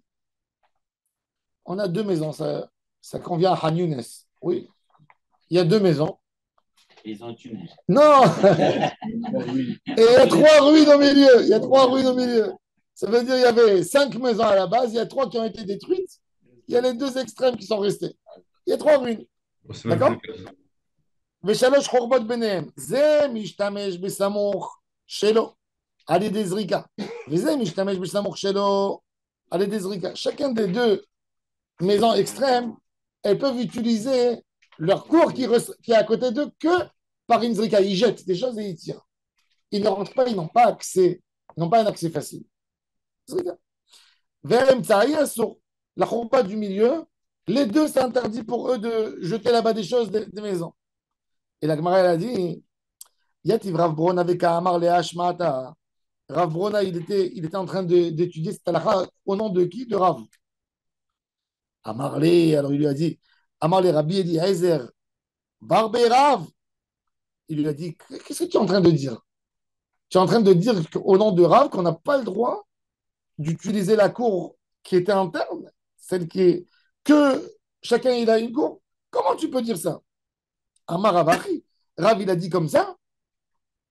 On a deux maisons, ça convient à Han Younes. Oui, il y a deux maisons. Ils ont un tunnel. Non. Et il y a trois ruines au milieu. Il y a trois ruines au milieu. Ça veut dire qu'il y avait 5 maisons à la base, il y a 3 qui ont été détruites, il y a les 2 extrêmes qui sont restés. Il y a 3 ruines. D'accord? Veshalosh chorbot benehem. Ze mishtamesh besamoch shelo. Allez des zrika. Ze mishtamesh besamoch shelo. Allez des zrika. Chacun des 2 maisons extrêmes, elles peuvent utiliser leur cour qui est à côté d'eux que par une zrika. Ils jettent des choses et ils tirent. Ils ne rentrent pas, ils n'ont pas accès, ils n'ont pas un accès facile. Vers la chorba du milieu, les deux, c'est interdit pour eux de jeter là-bas des choses des maisons. Et la Gemara, elle a dit, Yativ Rav Brona avec Amar le Hashmata. Rav Brona, il était en train d'étudier cette halakha au nom de qui? De Rav. Amarle, alors il lui a dit, Amarle Rabbi Eliezer, Barbe Rav. Il lui a dit, qu'est-ce que tu es en train de dire? Tu es en train de dire au nom de Rav qu'on n'a pas le droit d'utiliser la cour qui était interne, celle qui est que chacun il a une cour. Comment tu peux dire ça? Amar Ravachi, Rav il a dit comme ça.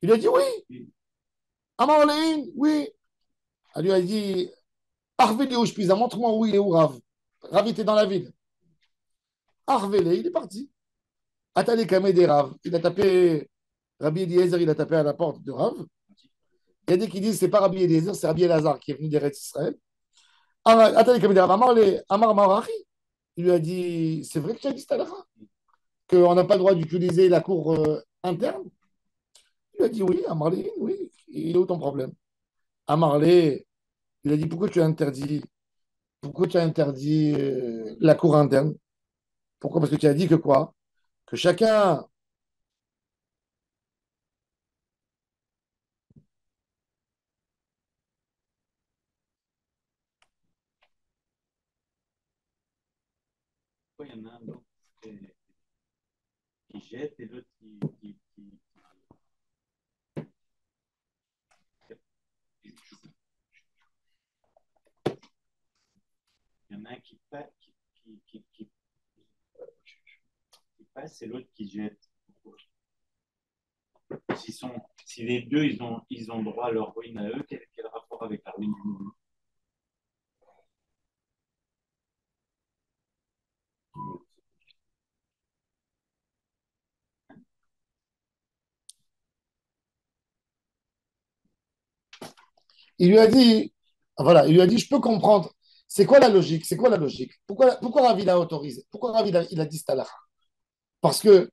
Il a dit oui. Amar Lein, oui. Elle lui a dit Arvé Léo Shpiza, montre-moi où il est où Rav. Rav était dans la ville. Arvele, il est parti. Atale Kameh des Rav. Il a tapé, Rabbi Eliezer, il a tapé à la porte de Rav. Il y a des qui disent c'est pas Rabbi Eliezer, c'est Rabbi Elazar qui est venu d'Eretz Israël. Atale Kameh des Rav. Amar Marachi. Il lui a dit c'est vrai que tu as dit cette halakha qu'on n'a pas le droit d'utiliser la cour interne. Il a dit oui, Amarlé, oui. Il est où ton problème? Amarlé, il a dit pourquoi tu as interdit la cour interne? Pourquoi? Parce que tu as dit que quoi? Que chacun. Pourquoi il y en a un autre qui jette et l'autre il y en a un qui passe et l'autre qui jette. Si les deux ils ont droit à leur ruine à eux, quel rapport avec la ruine du monde? Il lui a dit, voilà, il lui a dit, je peux comprendre. C'est quoi la logique? C'est quoi la logique? Pourquoi Ravi l'a autorisé? Pourquoi Ravi il a dit cette halakha? Parce que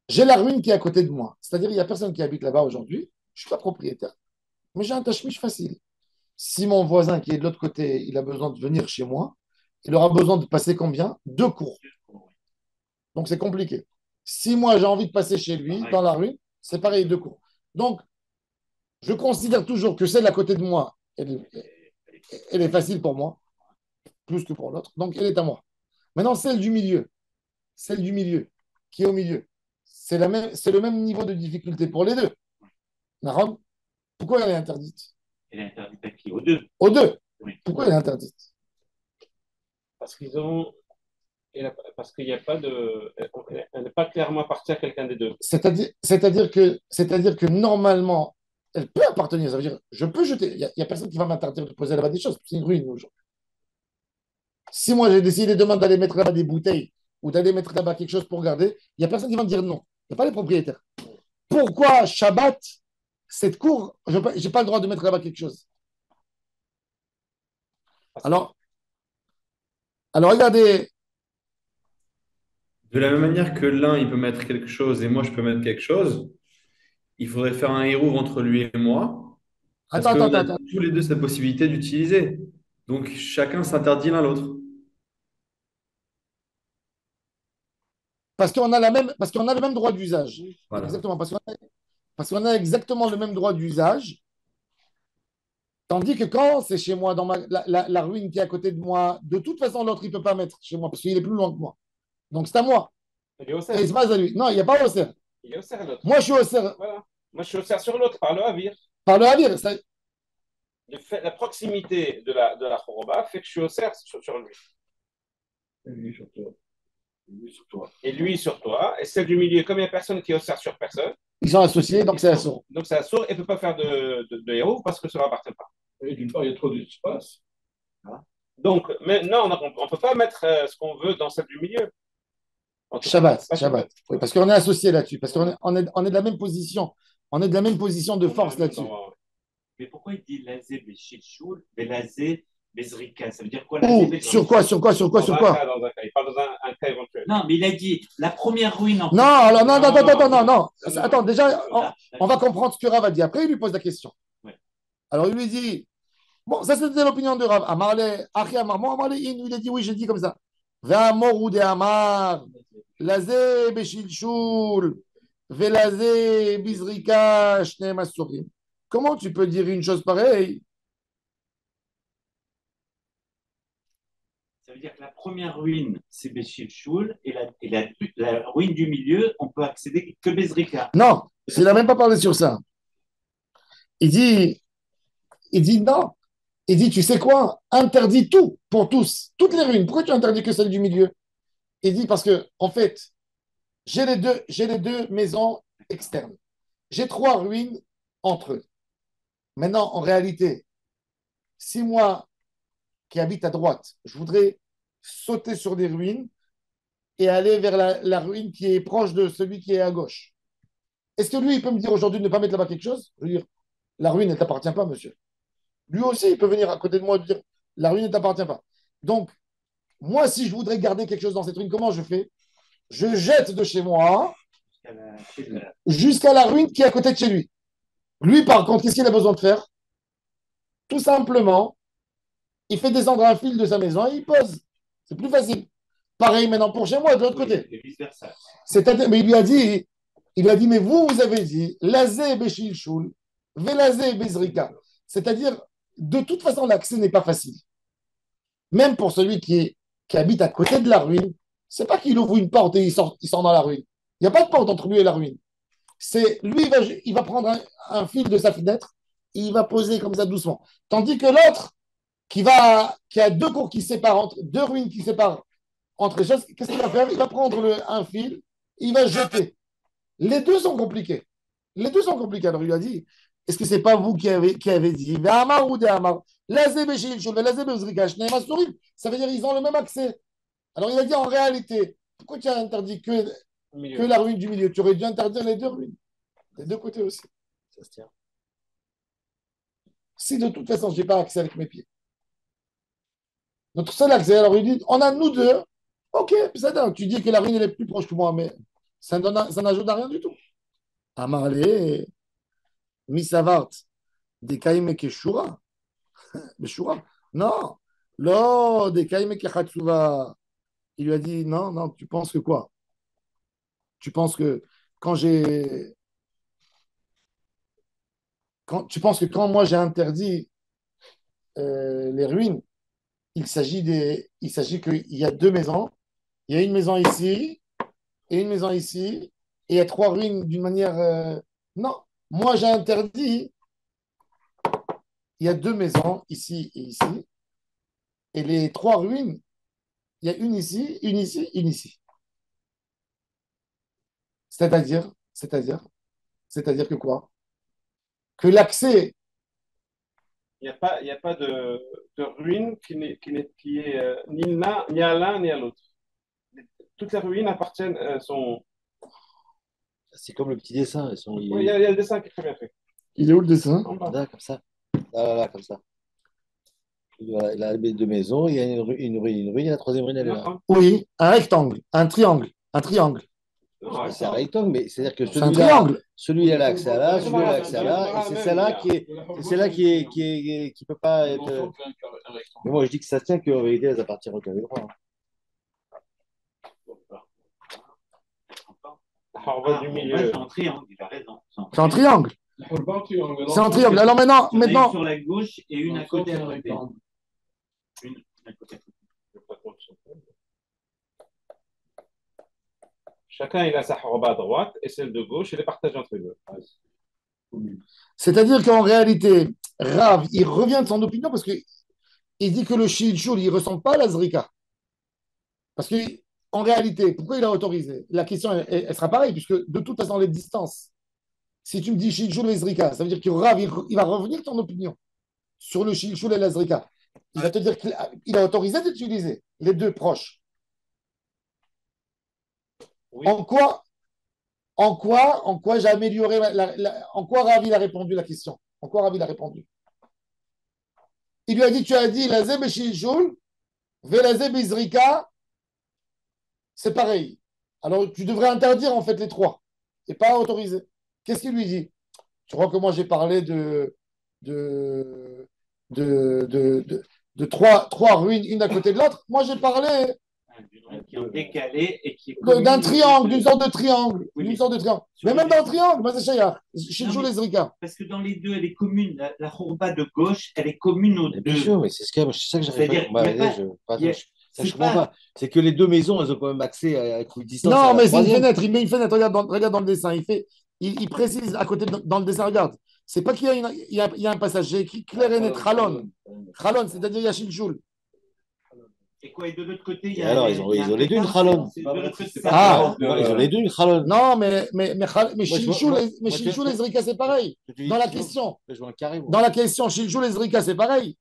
j'ai la ruine qui est à côté de moi. C'est-à-dire, il n'y a personne qui habite là-bas aujourd'hui. Je suis pas propriétaire. Mais j'ai un tachmish facile. Si mon voisin qui est de l'autre côté, il a besoin de venir chez moi, il aura besoin de passer combien? 2 cours. Donc c'est compliqué. Si moi j'ai envie de passer chez lui, dans la rue, c'est pareil, 2 cours. Donc, je considère toujours que celle à côté de moi, elle est facile pour moi, plus que pour l'autre. Donc, elle est à moi. Maintenant, celle du milieu, qui est au milieu, c'est le même niveau de difficulté pour les deux. Nahon, pourquoi elle est interdite? Elle est interdite à qui? Aux deux. Aux deux. Oui. Pourquoi elle est interdite? Parce qu'ils ont. Parce qu'il n'y a pas de. Elle n'est pas clairement partie à quelqu'un des deux. C'est-à-dire que normalement, elle peut appartenir. Ça veut dire, je peux jeter. Il n'y a personne qui va m'interdire de poser là-bas des choses. C'est une ruine aujourd'hui. Si moi j'ai décidé demain d'aller mettre là-bas des bouteilles ou d'aller mettre là-bas quelque chose pour garder, il n'y a personne qui va me dire non. Il n'y a pas les propriétaires. Pourquoi Shabbat, cette cour, je n'ai pas le droit de mettre là-bas quelque chose? Alors regardez, De la même manière que l'un, il peut mettre quelque chose et moi, je peux mettre quelque chose, il faudrait faire un héros entre lui et moi, parce qu'on a attends. tous les deux cette possibilité d'utiliser. Donc, chacun s'interdit l'un l'autre. Parce qu'on a le même droit d'usage. Voilà. Exactement. Parce qu'on a exactement le même droit d'usage. Tandis que quand c'est chez moi, dans la ruine qui est à côté de moi, de toute façon, l'autre, il ne peut pas mettre chez moi parce qu'il est plus loin que moi. Donc, c'est à moi. Il est au Et cerf. il se passe à lui. Non, il n'y a pas au cerf. Il est au cerf, l'autre. Moi, je suis au cerf Voilà. Moi, je suis au cerf sur l'autre, par le Havir. par le Havir. La proximité de la Choroba fait que je suis au cerf sur lui. Et lui sur toi. Et lui sur toi. Et lui sur toi. Et celle du milieu, comme il n'y a personne qui est au cerf sur personne, Ils sont associés, donc c'est assaut. donc c'est assourd et ne peut pas faire de héros parce que ça ne appartient pas. Et d'une part, il y a trop d'espace. Donc, maintenant, on ne peut pas mettre ce qu'on veut dans celle du milieu. Shabbat. Oui, parce qu'on est associés là-dessus. Parce qu'on est de la même position. On est de la même position de force là-dessus. Mais pourquoi il dit lazé béchilchoul, lazé bezrika? Ça veut dire quoi Ou lazé sur quoi? Dans un cas, il parle dans un cas éventuel. Non, mais il a dit la première ruine en Non, alors non. Non. Attends, déjà, on va comprendre ce que Rav a dit. Après, il lui pose la question. Ouais. Alors, il lui dit, bon, ça c'était l'opinion de Rav. Amarle, Achi Amar, moi, Amarle, il a dit oui, j'ai dit comme ça. Ve'amor ou de Amar, lazé beshilshul, ve'lazé bizrika, shneim asurim. Comment tu peux dire une chose pareille? Ça veut dire que la première ruine, c'est Béchilchoul, et la ruine du milieu, on peut accéder que Bezrika. Non, il n'a même pas parlé sur ça. Il dit non. Il dit, tu sais quoi? Interdis tout pour tous, toutes les ruines. Pourquoi tu interdis que celle du milieu? Il dit, parce que, en fait, j'ai les deux maisons externes. J'ai 3 ruines entre eux. Maintenant, en réalité, si moi, qui habite à droite, je voudrais sauter sur des ruines et aller vers la ruine qui est proche de celui qui est à gauche. Est-ce que lui, il peut me dire aujourd'hui de ne pas mettre là-bas quelque chose? Je veux dire, la ruine ne t'appartient pas, monsieur. Lui aussi, il peut venir à côté de moi et dire, la ruine ne t'appartient pas. Donc, moi, si je voudrais garder quelque chose dans cette ruine, comment je fais? Je jette de chez moi jusqu'à la ruine qui est à côté de chez lui. Lui, par contre, qu'est-ce qu'il a besoin de faire? Tout simplement, il fait descendre un fil de sa maison et il pose. C'est plus facile. Pareil maintenant pour chez moi, de l'autre côté. Et vice-versa. C'est-à-dire, mais il lui a dit, mais vous avez dit, lazé beshil shul, velazé bezrika. C'est-à-dire, de toute façon, l'accès n'est pas facile. Même pour celui qui habite à côté de la ruine, c'est pas qu'il ouvre une porte et il sort dans la ruine. Il n'y a pas de porte entre lui et la ruine. C'est lui, il va prendre un fil de sa fenêtre et il va poser comme ça doucement. Tandis que l'autre, qui a deux cours qui séparent deux ruines qui séparent entre les choses, qu'est-ce qu'il va faire? Il va prendre un fil, il va jeter. Les deux sont compliqués. Les deux sont compliqués. Alors il lui a dit, est-ce que c'est pas vous qui avez dit Ve'amar ou De'amar, Lazé Beshil Shul, Lazé Bezrika, Shneim Asurim. Ça veut dire qu'ils ont le même accès. Alors il a dit en réalité, pourquoi tu as interdit que la ruine du milieu? Tu aurais dû interdire les deux ruines. Les deux côtés aussi. Ça se tient. Si de toute façon, je n'ai pas accès avec mes pieds. Notre seul accès, alors il dit, on a nous deux. Ok, tu dis que la ruine elle est plus proche que moi, mais ça n'ajoute à rien du tout. Amarle, Misavart, des Kaime Keshura. Beshura. Non. Lo, des Kaime Kechatsuva. Il lui a dit, non, non, tu penses que quoi? Tu penses que tu penses que quand moi j'ai interdit les ruines, il s'agit qu'il y a deux maisons. Il y a une maison ici et une maison ici. Et il y a trois ruines d'une manière. Non. Moi j'ai interdit. Il y a deux maisons ici et ici. Et les trois ruines, il y a une ici, une ici, une ici. C'est-à-dire que quoi? Que l'accès, Il y a pas de ruine qui est ni à l'un ni à l'autre. Toutes les ruines appartiennent, sont. C'est comme le petit dessin. Oui, il y a le dessin qui est très bien fait. il est où le dessin? En bas. Là, comme ça. Là, comme ça. Voilà, il a les deux maisons, il y a une ruine, et la troisième ruine, elle est là. Oui, un rectangle, un triangle, un triangle. Non, C'est un rectangle, mais c'est-à-dire que C'est un celui-là, triangle. celui-là, il a accès à là, celui-là, il a accès à là, et c'est celle-là qui peut pas être. Mais moi, je dis que ça tient qu'en vérité, elles appartiennent au carré droit. Harvard du milieu. C'est un triangle, il a raison. C'est un triangle. C'est un triangle. Alors Il y en a maintenant, une sur la gauche et une à côté. Une à côté. Chacun il a sa harba à droite et celle de gauche, elle est partagée entre les deux. c'est-à-dire qu'en réalité, Rav, il revient de son opinion parce qu'il dit que le Shilchul, il ne ressemble pas à la Zrika. Parce qu'en réalité, pourquoi il a autorisé? La question, elle sera pareille, puisque de toute façon, les distances, si tu me dis Shilchul et Zrika, ça veut dire que Rav, il va revenir de ton opinion sur le Shilchul et la Zrika. Il va te dire qu'il a autorisé d'utiliser les deux proches. Oui. En quoi j'ai amélioré en quoi Rav il a répondu la question? En quoi Rav il a répondu? Il lui a dit, tu as dit la zeb shilshul, la zeb izrika, c'est pareil. Alors tu devrais interdire en fait les trois et pas autoriser. Qu'est-ce qu'il lui dit? Tu crois que moi j'ai parlé de, de trois ruines, une à côté de l'autre? Moi j'ai parlé Qui ont décalé et qui est d'un triangle, d'une sorte de triangle. Oui, D'une mais- sorte de triangle. Sur Mais les- même dans le triangle, moi c'est Shayar. Shilshul Non, mais- et Zrika. Parce que dans les deux, elle est commune. La khourba de gauche, elle est commune aux Bien deux. sûr, mais c'est ça que j'arrive C'est-à-dire, pas. il y a pas- il y a- Ça, c'est je comprends pas- pas. C'est que les deux maisons, elles ont quand même accès à une distance. à Non, la mais c'est une troisième. fenêtre. Il met une fenêtre. Regarde dans le dessin. Il précise à côté dans le dessin. Regarde. C'est pas qu'il y a, il y a un passage. J'ai écrit clair et net. Khalon. Khalon, c'est-à-dire Yashil Et quoi, et de l'autre côté, il y Et a. alors, il y a ils ont un les deux une pétard, khalon. c'est- de l'autre côté, c'est Ah. pas- Non, ils ont les deux une khalon. Non, mais Shilchul moi, et Zrika, c'est pareil. Dans la question. Je vois un carré. Moi. Dans la question, Shilchul et Zrika, c'est pareil.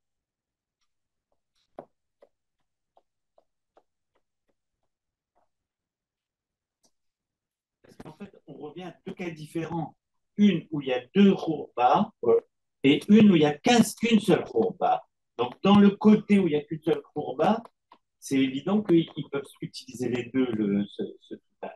En fait, on revient à deux cas différents. Une où il y a deux khourbas et une où il n'y a qu'une seule khourba. Donc, dans le côté où il n'y a qu'une seule khourba, c'est évident qu'ils peuvent utiliser les deux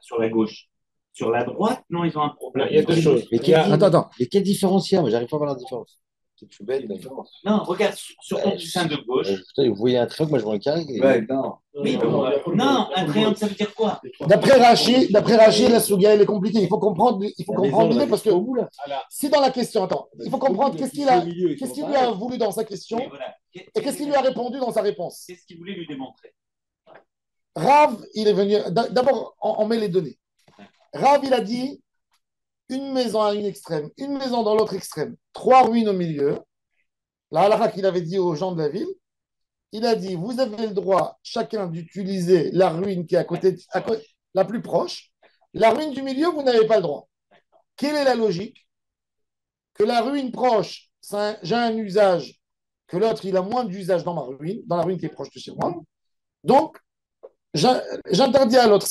sur la gauche. Sur la droite, non, ils ont un problème. Il y a deux choses. Mais Il y a- attends. Mais quel différenciel? Moi, j'arrive pas à voir la différence. C'est que je suis bête, mais... Non, regarde, sur ton dessin de gauche. Putain, vous voyez un triangle, moi je vois un carré. Ouais, non. Oui, non, un triangle, ça veut dire quoi? D'après Rachid, la Souga, elle est compliquée. Il faut comprendre l'idée parce que si dans la question, attends, il faut comprendre qu'est-ce qu'il lui a voulu dans sa question Oui, voilà. et qu'est-ce qu'il lui a répondu dans sa réponse. Qu'est-ce qu'il voulait lui démontrer? Rav, il est venu. D'abord, on met les données. Rav, il a dit une maison à une extrême, une maison dans l'autre extrême, 3 ruines au milieu. La halakha qu'il avait dit aux gens de la ville, il a dit vous avez le droit chacun d'utiliser la ruine qui est la plus proche. La ruine du milieu, vous n'avez pas le droit. Quelle est la logique? Que la ruine proche, j'ai un usage, que l'autre, il a moins d'usage dans ma ruine, dans la ruine qui est proche de chez moi. Donc, j'interdis à l'autre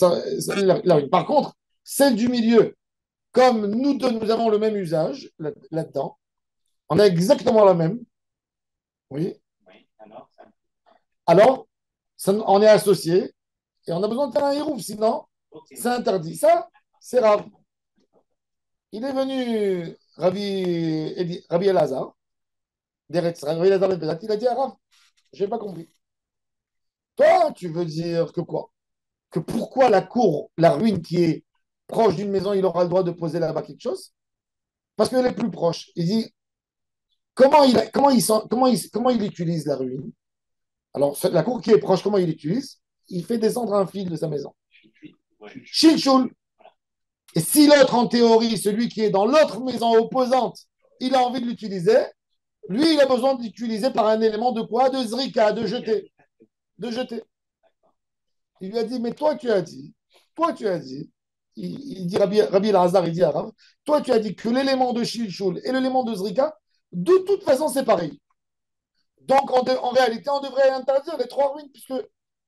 la ruine. Par contre, celle du milieu, comme nous deux, nous avons le même usage là-dedans, on a exactement la même. Oui. Oui, alors on est associés et on a besoin de faire un hérouf, sinon, okay. C'est interdit. Ça, c'est Rav. Il est venu, Rabbi Elazar, Rabbi Elazar ben Bezat, il a dit à Rav, je n'ai pas compris. Toi, tu veux dire que quoi? Que pourquoi la cour, la ruine qui est proche d'une maison, il aura le droit de poser là-bas quelque chose? Parce qu'elle est plus proche. Il dit, comment il utilise la ruine? Alors, la cour qui est proche, comment il l'utilise? Il fait descendre un fil de sa maison. Shilchul. Et si l'autre, en théorie, celui qui est dans l'autre maison opposante, il a envie de l'utiliser, lui, il a besoin de l'utiliser par un élément de quoi? De zrika, de jeter. De jeter. Il lui a dit, mais toi, tu as dit, il dit Rabbi Elazar, il dit à Rav, toi, tu as dit que l'élément de Shilchul et l'élément de zrika, de toute façon, c'est pareil. Donc, en réalité, on devrait interdire les 3 ruines puisque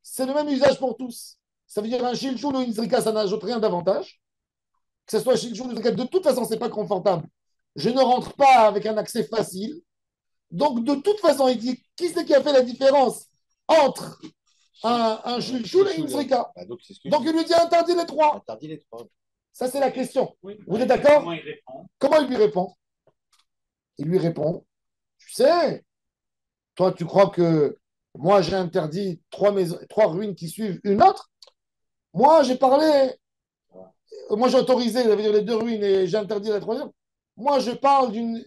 c'est le même usage pour tous. Ça veut dire un shilchul ou une zrika, ça n'ajoute rien d'avantage. Que ce soit shilchul ou zrika, de toute façon, ce n'est pas confortable. Je ne rentre pas avec un accès facile. Donc, de toute façon, il dit, qui c'est qui a fait la différence entre un shilchul et une zrika? Donc, il lui dit, interdit les 3. Interdit les 3. Ça, c'est la question. Oui. Vous êtes d'accord? Comment il lui répond? Il lui répond, tu sais, toi, tu crois que moi, j'ai interdit 3 ruines qui suivent une autre? Moi, j'ai autorisé, ça veut dire les 2 ruines et j'ai interdit la 3e. Moi, je parle d'une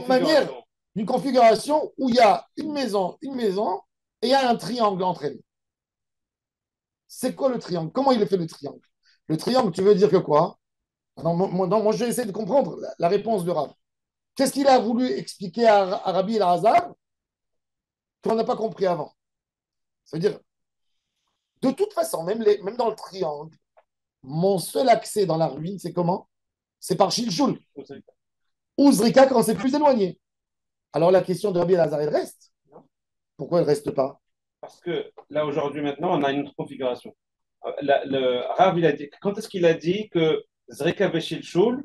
manière, d'une configuration où il y a une maison, et il y a un triangle entre elles. C'est quoi le triangle? Comment il est fait le triangle? Le triangle, tu veux dire que quoi? Non, moi, je vais essayer de comprendre la réponse de Rav. Qu'est-ce qu'il a voulu expliquer à Rabbi Elazar qu'on n'a pas compris avant? Ça veut dire, de toute façon, même dans le triangle, mon seul accès dans la ruine, c'est comment? C'est par Shilchul. Ou Zrika quand c'est plus éloigné. Alors la question de Rabbi Elazar, elle reste. Pourquoi elle ne reste pas? Parce que là, aujourd'hui, maintenant, on a une autre configuration. Le Rav, il a dit, quand est-ce qu'il a dit que Zrika Beshilchul,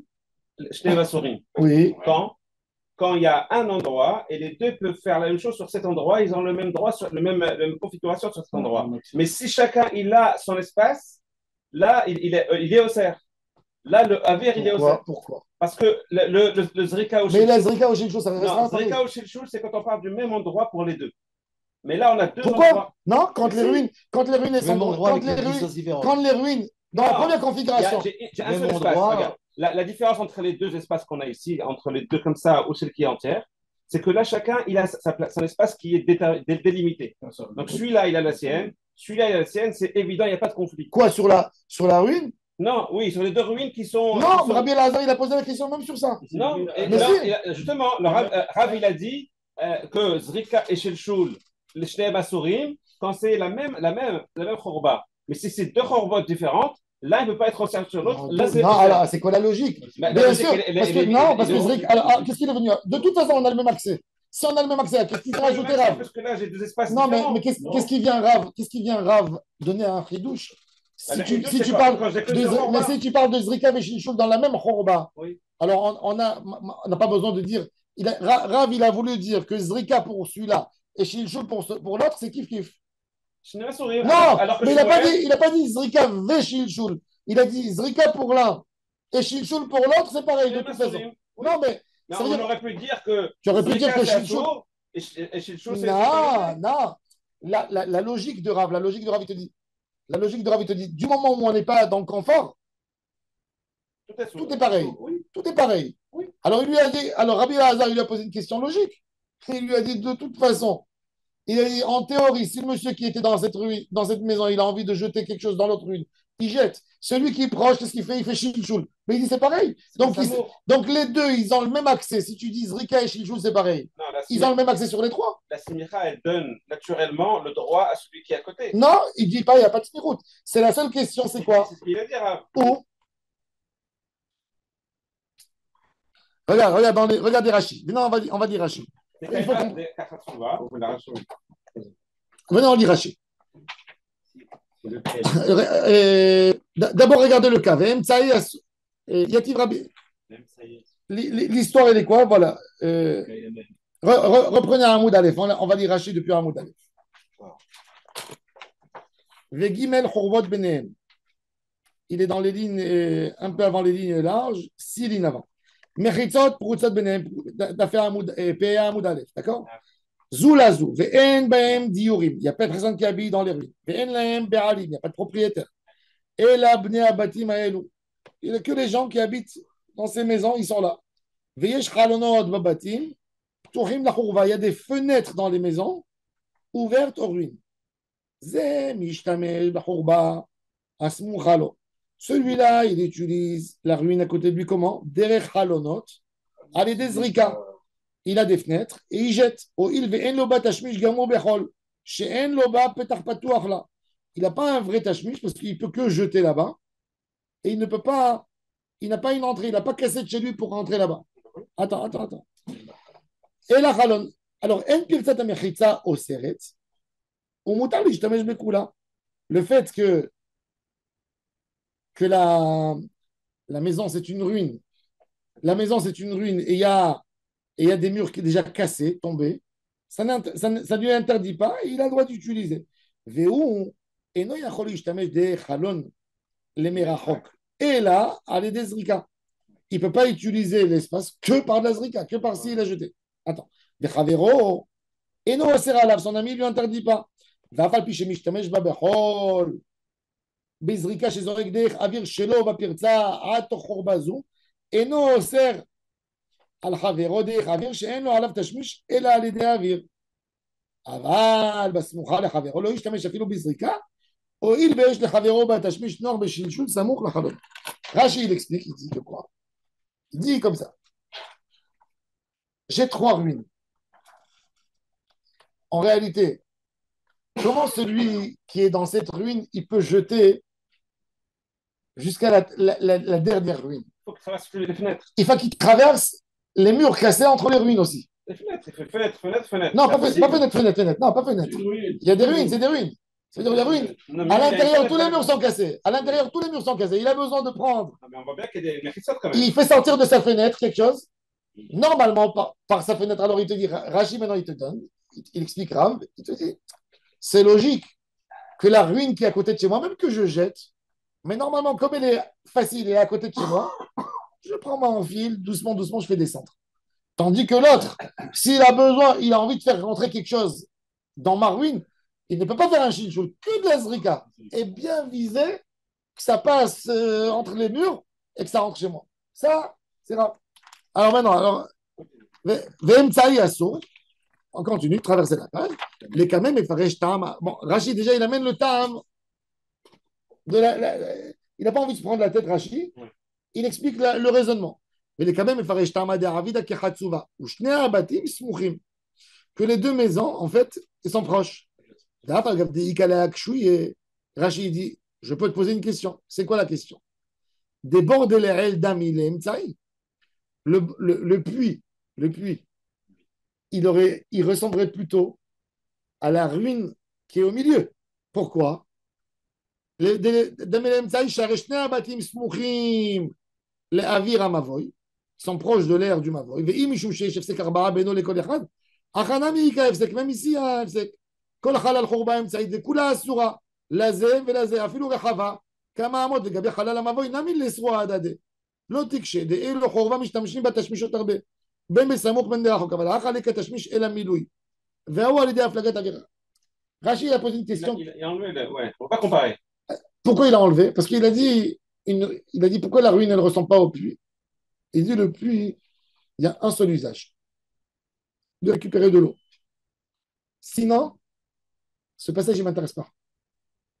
Shnei Sorim? Oui. Quand il y a un endroit et les deux peuvent faire la même chose sur cet endroit, ils ont le même droit, la même configuration sur cet endroit. Mais si chacun il a son espace, là il est au cerf. Là le Avir il est au cerf. Pourquoi? Parce que le Zrika au Shilchul. Mais la Zrika au Shilchul, ça reste pas. Non, Zrika au Shilchul, c'est quand on parle du même endroit pour les deux. Mais là on a deux Pourquoi? endroits. Non, quand les ruines sont dans les ruines, dans la première configuration. J'ai un seul espace. Regarde. La différence entre les deux espaces qu'on a ici, entre les deux comme ça, ou celle qui est entière, c'est que là, chacun, il a son espace qui est délimité. Donc, celui-là, il a la sienne, celui-là, il a la sienne, c'est évident, il n'y a pas de conflit. Quoi, sur la ruine? Non, oui, sur les 2 ruines qui sont... Non, Rabbi Elazar, il a posé la question même sur ça. Non, justement, Rav, il a dit que Zrika et Shelshul, les Shnei Basurim, quand c'est la même chorba. Mais si c'est 2 chorbot différentes, là, il ne peut pas être au centre sur l'autre. Alors, c'est quoi la logique? Bien sûr, parce que Zrika, alors, qu'est-ce qu'il est venu? De toute façon, on a le même accès. Si on a le même accès, qu'est-ce qu'il faut rajouter, Rav? Parce que là, j'ai 2 espaces différents. Non, mais qu'est-ce qui vient Rav donner un fridouche? Si tu parles mais si tu parles de Zrika et Shilshul dans la même Khorba, Oui. alors on n'a pas besoin de dire. Rav, il a voulu dire que Zrika pour celui-là et Shilshul pour l'autre, c'est kiff-kiff. Je n'ai pas sourire. Non, Alors que mais je pourrais- il a pas dit Zrika ve Shilshul. Il a dit Zrika pour l'un et Shilshul pour l'autre, c'est pareil je de n'ai pas toute façon. sourire. Oui. Non, mais Mais ça veut on dire. aurait pu dire que Tu aurais pu dire Zrika, que c'est Shilshul. Assour et Shilshul, c'est Non, non. La logique de Rav, il te dit. La logique de Rav, il te dit, du moment où on n'est pas dans le confort, Tout est sourd. tout est pareil. Oui. Tout est pareil. Oui. Alors, il lui a dit, alors Rabbi Hazar, il lui a posé une question logique. Il lui a dit, de toute façon, il a dit, en théorie, si le monsieur qui était dans cette ruine, dans cette maison, il a envie de jeter quelque chose dans l'autre ruine, il jette. Celui qui est proche, qu'est-ce qu'il fait? Il fait chilchoul. Mais il dit, c'est pareil. Donc, les deux, ils ont le même accès. Si tu dis Zrika et chilchoul, c'est pareil. Non, Ils ont le même accès sur les trois. la simicha, elle donne naturellement le droit à celui qui est à côté. Non, il dit pas, il n'y a pas de smiroute. C'est la seule question, c'est quoi? C'est ce qu'il a dit, Rav. Où? Regarde Rachid. Maintenant, on va dire Rachid. Il faut qu'on- Maintenant, on lit Rachid. D'abord, regardez le cas. Yativ Rabbi. L'histoire, elle est quoi? Voilà. Reprenez un Hamoud Aleph. On va lire Rachid depuis un Hamoud Aleph. Vegimel Chorvot Benehem. Il est dans les lignes, un peu avant les lignes larges, 6 lignes avant. Mechitzot Prutzot Benehem. T'as fait un Hamoud Aleph. D'accord? Zoulazou, ve'en bahem diurim. Il n'y a pas de personne qui habite dans les rues. Ve'en lahem be'alim. Il n'y a pas de propriétaire. Et la bnei abatim ha'elu. Il n'y a que les gens qui habitent dans ces maisons, ils sont là. Ve'yesh chalonot babatim. Ptuchim lachurva. Il y a des fenêtres dans les maisons ouvertes aux ruines. Ze mishtamel bachurba asmu chalo. Celui-là, il utilise la ruine à côté de lui comment? Derech halonot. Allez, des zrika. Il a des fenêtres et il jette. Il n'a pas un vrai tashmish parce qu'il ne peut que jeter là-bas et il ne peut pas, il n'a pas une entrée, il n'a pas cassé de chez lui pour rentrer là-bas. Attends. Et la chalon. Alors, en pilsat amechitza au seret, ou mutar l'ishtamesh bekula. Le fait que la maison c'est une ruine, et il y a des murs qui sont déjà cassés, tombés, ça ne lui interdit pas et il a le droit d'utiliser. Et là, allez des zrika. Il ne peut pas utiliser l'espace que par la zrika, que par s'il a jeté. Attends. Et non, son ami ne lui interdit pas. בזריקה שזורק דרך אוויר שלו בפרצה עד תוך חורבה זו, אינו אוסר על חברו דרך אוויר שאין לו עליו תשמיש אלא על ידי האוויר. אבל בסמוכה לחברו לא ישתמש אפילו בזריקה, הואיל ויש לחברו בתשמיש נוער בשלשול סמוך לחלון. רש"י il explique, il dit de quoi? Il dit comme ça. J'ai 3 ruines. En réalité, comment celui qui est dans cette ruine, il peut jeter jusqu'à la dernière ruine? Il faut que ça fasse les fenêtres. Il faut qu'il traverse les murs cassés entre les ruines aussi. Les fenêtres, il fait fenêtre. Non, pas fenêtre. Non, pas fenêtre. Il y a des ruines, c'est des ruines. C'est-à-dire, il y a ruines. À l'intérieur, tous les murs sont cassés. Il a besoin de prendre. Mais on voit bien qu'il y a des mérissot quand même. Il fait sortir de sa fenêtre quelque chose. Normalement, par sa fenêtre, alors il te dit, Rachid, maintenant il te donne. Il explique Ram. Il te dit, c'est logique que la ruine qui est à côté de chez moi, même que je jette, mais normalement, comme elle est facile et à côté de chez moi, je prends mon fil, doucement, je fais descendre. Tandis que l'autre, s'il a besoin, il a envie de faire rentrer quelque chose dans ma ruine, il ne peut pas faire un chilchoul, que de la zrika, et bien viser que ça passe entre les murs et que ça rentre chez moi. Ça, c'est grave. Alors maintenant, on continue de traverser la page. Les kamem et faresh tam. Bon, Rachid, déjà, il amène le tam. Il n'a pas envie de se prendre la tête, Rachid. Il explique le raisonnement. Mais les kamem et faresh tam aravida kechatsuva. Ou shnei abatim smuchim. Que les deux maisons, en fait, ils sont proches. Rachid dit, je peux te poser une question. C'est quoi la question? Des bords de l'Erel d'Amilem Tsaï. Le puits, il ressemblerait plutôt à la ruine qui est au milieu. Pourquoi? דמי לאמצעי שהרי שני הבתים סמוכים לאוויר המבוי, sont proches de l'air du מבוי, ואם משום שיש הפסק ארבעה בינו לכל אחד, הכנה מעיקה הפסק ומסיע ההפסק. כל החלל חורבה האמצעית וכולה אסורה, לזה ולזה, אפילו רחבה, כמה אמות לגבי חלל המבוי, נמי לסרוע הדדה. לא תקשה, דאילו חורבה משתמשים בתשמישות הרבה, בין בסמוך בין דרחוק, אבל החלק התשמיש אל המילוי, והוא על ידי הפלגת אווירה. Rachid a posé une question. Il a enlevé le... Ouais, on va pas comparer. Pourquoi il a enlevé? Parce qu'il a dit, il a dit pourquoi la ruine elle ne ressemble pas au puits. Il dit le puits, il y a un seul usage, de récupérer de l'eau. Sinon, ce passage ne m'intéresse pas.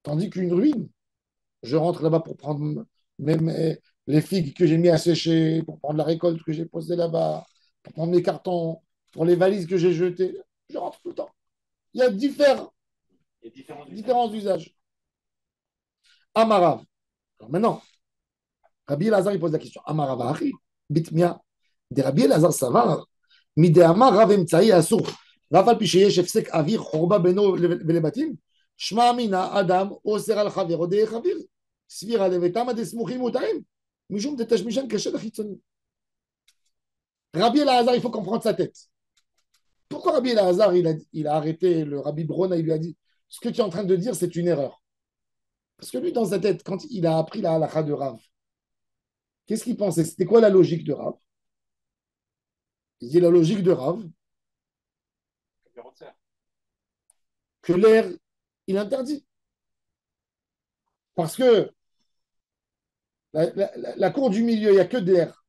Tandis qu'une ruine, je rentre là-bas pour prendre même les figues que j'ai mis à sécher, pour prendre la récolte que j'ai posée là-bas, pour prendre mes cartons, pour les valises que j'ai jetées. Je rentre tout le temps. Il y a différents usages. Amarav. Alors maintenant, Rabbi Elazar il pose la question. Amarav Achi, Bitmia. De Rabbi Elazar Savar, Mide Amar Rav Emtsai Asur. ואף על פי שיש הפסק אוויר חורבה בינו ולבתים, שמע אמינא אדם אוסר על חברו דהי חביר, סבירה לביתם הדסמוכים מותרים, משום דתשמישן קשה לחיצוני. Rabbi Elazar, il faut comprendre sa tête. Pourquoi Rabbi Elazar, il a arrêté le Rabbi Brona, il lui a dit, ce que tu es en train de dire, c'est une erreur. Parce que lui, dans sa tête, quand il a appris la halakha de Rav, qu'est-ce qu'il pensait? C'était quoi la logique de Rav? Il dit la logique de Rav, que l'air, il interdit. Parce que la cour du milieu, il n'y a que de l'air.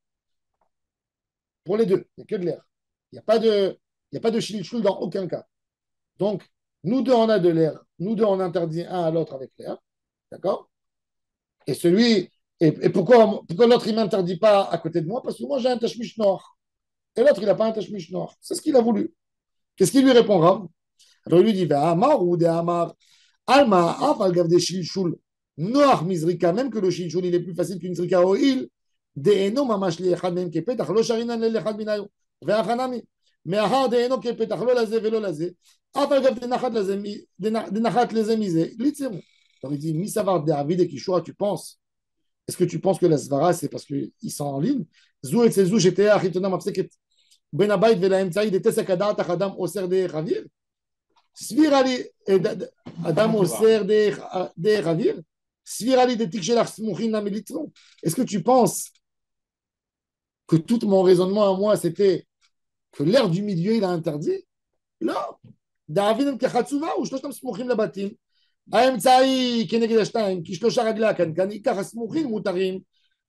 Pour les deux, il n'y a que de l'air. Il n'y a pas de shilchul dans aucun cas. Donc, nous deux, on a de l'air. Nous deux, on interdit un à l'autre avec l'air. D'accord? Et celui. Et pourquoi l'autre, il ne m'interdit pas à côté de moi? Parce que moi, j'ai un tashmish noir. Et l'autre, il n'a pas un tashmish noir. C'est ce qu'il a voulu. Qu'est-ce qu'il lui répond, Rav? Alors, il lui dit Amar ou de Amar. Alma, Afal gav de shilchul. Noir mizrika, même que le shilchul, il est plus facile qu'une zrika au il. דאינו ממש לאחד מהם כפתח, לא שרינן לאחד מן היום. והחנמי, מאחר דאינו כפתח, לא לזה ולא לזה, אף אגב דנחת לזה מזה, ליצרו. Alors il dit, mi savar David et Kishua, tu penses, est-ce que tu penses que la svara, c'est parce qu'ils sont en ligne? Zou et Tsezou, j'étais à Chitona Mapseket, Ben Abayt Velaemtsaï, de Tessa Kadat, Achadam, Oser de Ravir. Svirali, Adam Oser de Ravir. Svirali de Tikshel Smuchin Namelitron. Est-ce que tu penses que tout mon raisonnement à moi, c'était que l'air du milieu, il a interdit? Non. David Kachatsuva, ou Shloshtam Smuchim Labatim, האמצעי כנגד השתיים, כי שלושה רגליה כאן ייקח הסמוכים מותרים,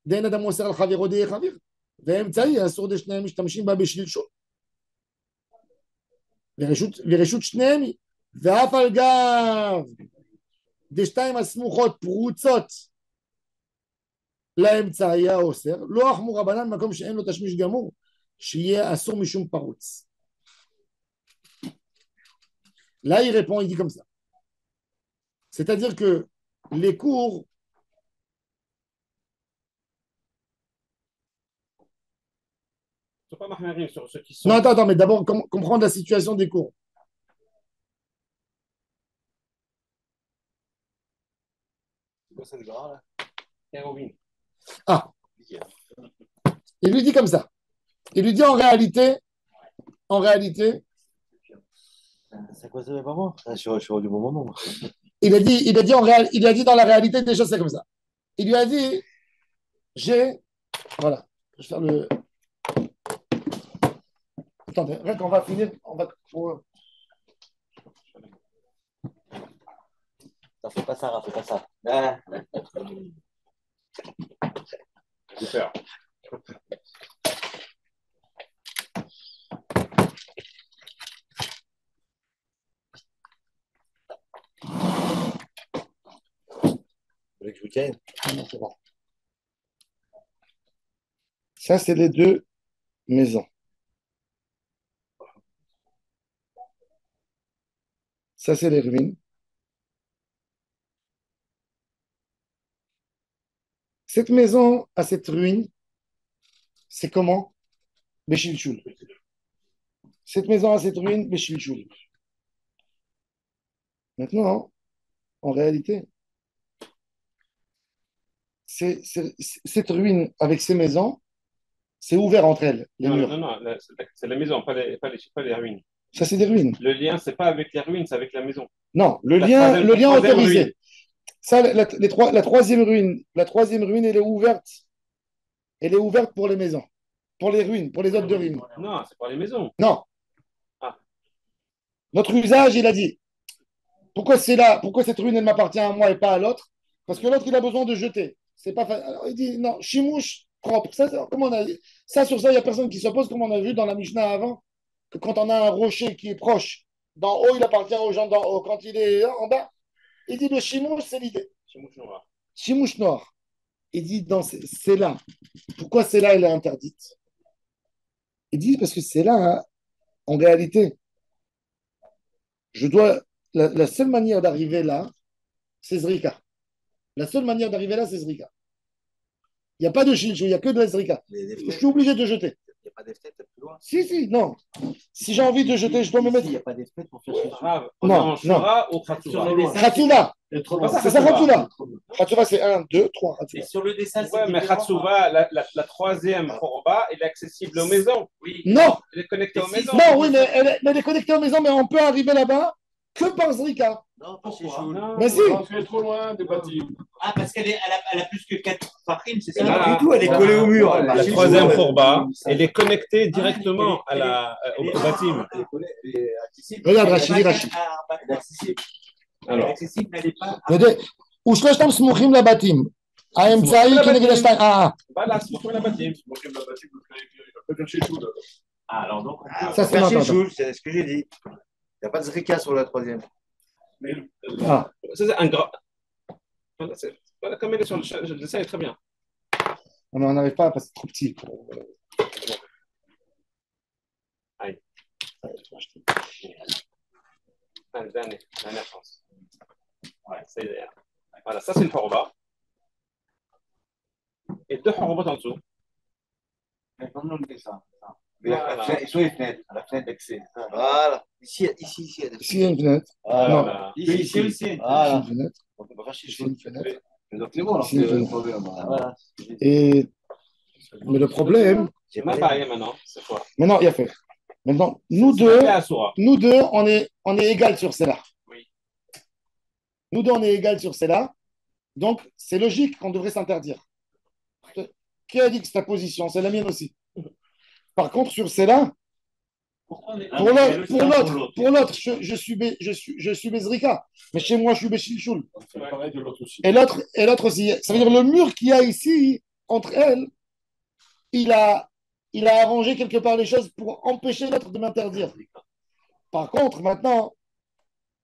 דין אדם מוסר על חברו די חביר, והאמצעי אסור דשניהם משתמשים בה בשלשול. ורשות שניהם, ואף על גב דשתיים הסמוכות פרוצות לאמצעי האוסר, לא אחמו רבנן מקום שאין לו תשמיש גמור, שיהיה אסור משום פרוץ. Là, il répond, il dit comme ça. C'est-à-dire que les cours, ne sont pas mahmarim sur ceux qui sont. non, attends, mais d'abord comprendre la situation des cours. C'est quoi ça, le gras, là? Ah, il lui dit comme ça. Il lui dit en réalité, c'est quoi ça, pas moi? Je suis au bon moment. il a dit dans la réalité des choses, c'est comme ça. Il lui a dit, voilà, je vais faire le. Attendez, on va finir, Non, fais pas ça, fais pas ça. Ah. Super. Que je vous tienne. Ça, c'est les deux maisons. Ça, c'est les ruines. Cette maison à cette ruine, c'est comment? Béchilchoul. Cette maison à cette ruine, Béchilchoul. Maintenant, en réalité, cette ruine avec ces maisons, c'est ouvert entre elles, les Non, murs. non, non, c'est la maison, pas les ruines. Ça, c'est des ruines. Le lien, c'est pas avec les ruines, c'est avec la maison. Non, La troisième- le la lien troisième autorisé. ruine. Ça, la troisième ruine, elle est ouverte pour les maisons, pour les ruines, pour les autres deux ruines. Non, c'est pas les maisons. Non. Ah. Notre usage, il a dit, pourquoi c'est là, pourquoi cette ruine, elle m'appartient à moi et pas à l'autre? Parce que l'autre, il a besoin de jeter. C'est pas Alors, il dit, non, chimouche propre. Ça, comme on a, ça, sur ça, il n'y a personne qui s'oppose, comme on a vu dans la Mishnah avant, que quand on a un rocher qui est proche, d'en haut, il appartient aux gens d'en haut. Quand il est en bas, il dit, le chimouche, c'est l'idée. Chimouche noir. Chimouche noir. Il dit, c'est là. Pourquoi c'est là, elle est interdite? Il dit, parce que c'est là, hein, en réalité, la seule manière d'arriver là, c'est Zrika. La seule manière d'arriver là, c'est Zrika. Il n'y a pas de Shilchou, il n'y a que de la Zrika. Je suis obligé de jeter. Il n'y a pas d'effet plus loin. Si, non. Si j'ai envie de jeter, je dois me mettre. Il n'y a pas d'effet pour faire ça. Grave. Non, On est en Shura ou Khatsoura. Khatsoula. C'est ça, Khatsoula. Khatsoula, c'est 1, 2, 3. Et sur le dessin, c'est Ouais, mais différent. Khatsuva, la troisième Khorba, elle est accessible aux maisons. Oui. Non, Elle est connectée aux Si, maisons. non, oui, mais elle est connectée aux maisons, mais on peut arriver là-bas que par Zrika. Non, pas chez Pourquoi? Choul. Non. Mais si. Tu es trop loin des bâtiments. Ah, parce qu'elle a plus que 4 farines, c'est ça? Non, Pas du tout, elle est collée au mur. elle. La Chez troisième Choul, Khorba, elle est connectée directement elle est- au bâtiment. elle est accessible. Regarde, Elle est Rachid, pas Rachid. Elle est accessible. Elle est Alors, accessible, mais elle n'est pas. ושלושתם סמוכים לבתים. האמצעי כנגד השתיים. voilà, c'est pour la bâtiment. Ah, alors donc, Ça, c'est Pas chez maintenant. Choul, c'est ce que j'ai dit. Il n'y a pas de Zrika sur la troisième. Ah. Ça, c'est un grand. Voilà, comme elle est sur le dessin, elle est très bien. Mais on n'arrive pas parce que c'est trop petit. Allez, dernière chance. Ouais, voilà, ça c'est une Khorba. Et deux Khorba en dessous. mais comme on le dessin. Mais sur les fenêtres, la fenêtre d'accès. Voilà. Ici, il y a des Ici, il y a une fenêtre. Voilà. Ici aussi. Ici, Voilà. une fenêtre. On peut pas chez Ici, Choul. une fenêtre. Donc c'est bon, alors Ici, une c'est le fenêtre. problème. Voilà. Mais le problème, J'ai ma paille maintenant, c'est quoi? maintenant, il y a fait. Maintenant, nous C'est deux, la Asura. on est égal sur celle-là. Oui. Nous deux, on est égal sur celle-là. Donc, c'est logique qu'on devrait s'interdire. Qui a dit que c'est ta position? C'est la mienne aussi. Par contre, sur celle-là, pour l'autre, je suis Bezrika. Mais chez moi, je suis Béchilchoul. C'est pareil de l'autre aussi. Et l'autre aussi. Ça veut dire le mur qu'il y a ici, entre elles, il a arrangé quelque part les choses pour empêcher l'autre de m'interdire. Par contre, maintenant,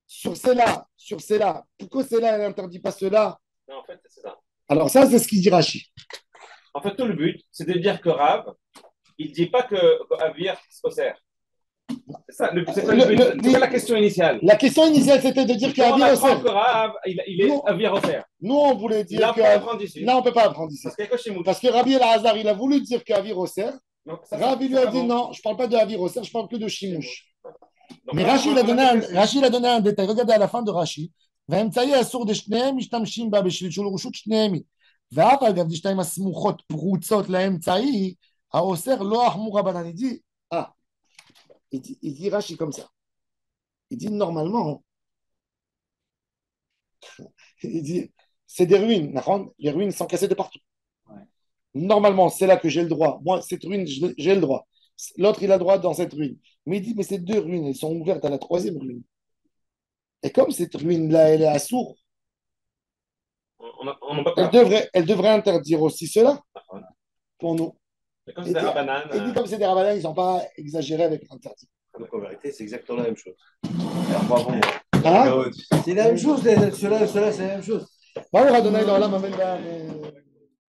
sur celle-là, pourquoi celle-là, elle n'interdit pas cela? Non, en fait, c'est ça. Alors ça, c'est ce qu'il dit Rachi. En fait, tout le but, c'est de dire que Rav, il ne dit pas que Avir se sert. C'est ça, c'est pas le but. C'est pas la question initiale. La question initiale, c'était de dire qu'il y a On Avir apprend Osser. que Rav, il est Avir Oser. Nous, on voulait dire Là, on que... peut apprendre ici. Là, on ne peut pas apprendre ici. Parce qu'il y a que chez Mouch. Parce que Rabbi El-Hazar, il a voulu dire qu'Avir Osser. Donc, ça, Rav, il lui c'est a pas dit bon. non, je ne parle pas de Avir Osser, je parle que de Shimouche. Donc, Mais là, Rachi, on il a va donné faire que- Rachi, il a donné un détail. Regardez à la fin de Rachi. והאמצעי האסור דשניהם משתמשים בה בשביל של רשות שניהם היא. ואף אגב דשתיים הסמוכות פרוצות לאמצעי, האוסר לא אחמור רבנן. Il dit Rachi comme ça. Il dit normalement, il dit c'est des ruines. Les ruines sont cassées de partout. Ouais. Normalement, c'est là que j'ai le droit. Moi, cette ruine, j'ai le droit. L'autre, il a le droit dans cette ruine. Mais il dit, mais ces deux ruines, elles sont ouvertes à la troisième ruine. Et comme cette ruine-là, elle est à sourd, On n'a pas peur. elle devrait interdire aussi cela pour nous. C'est comme Et si c'était dit- un banane. Et dit, comme c'est des rabbins, ils n'ont pas exagéré avec l'interdit. Donc en vérité, c'est exactement la même chose. Alors, bravo. Hein? C'est la même chose, ceux-là, c'est la même chose. Baruch Adonai, l'olam, amen, amen.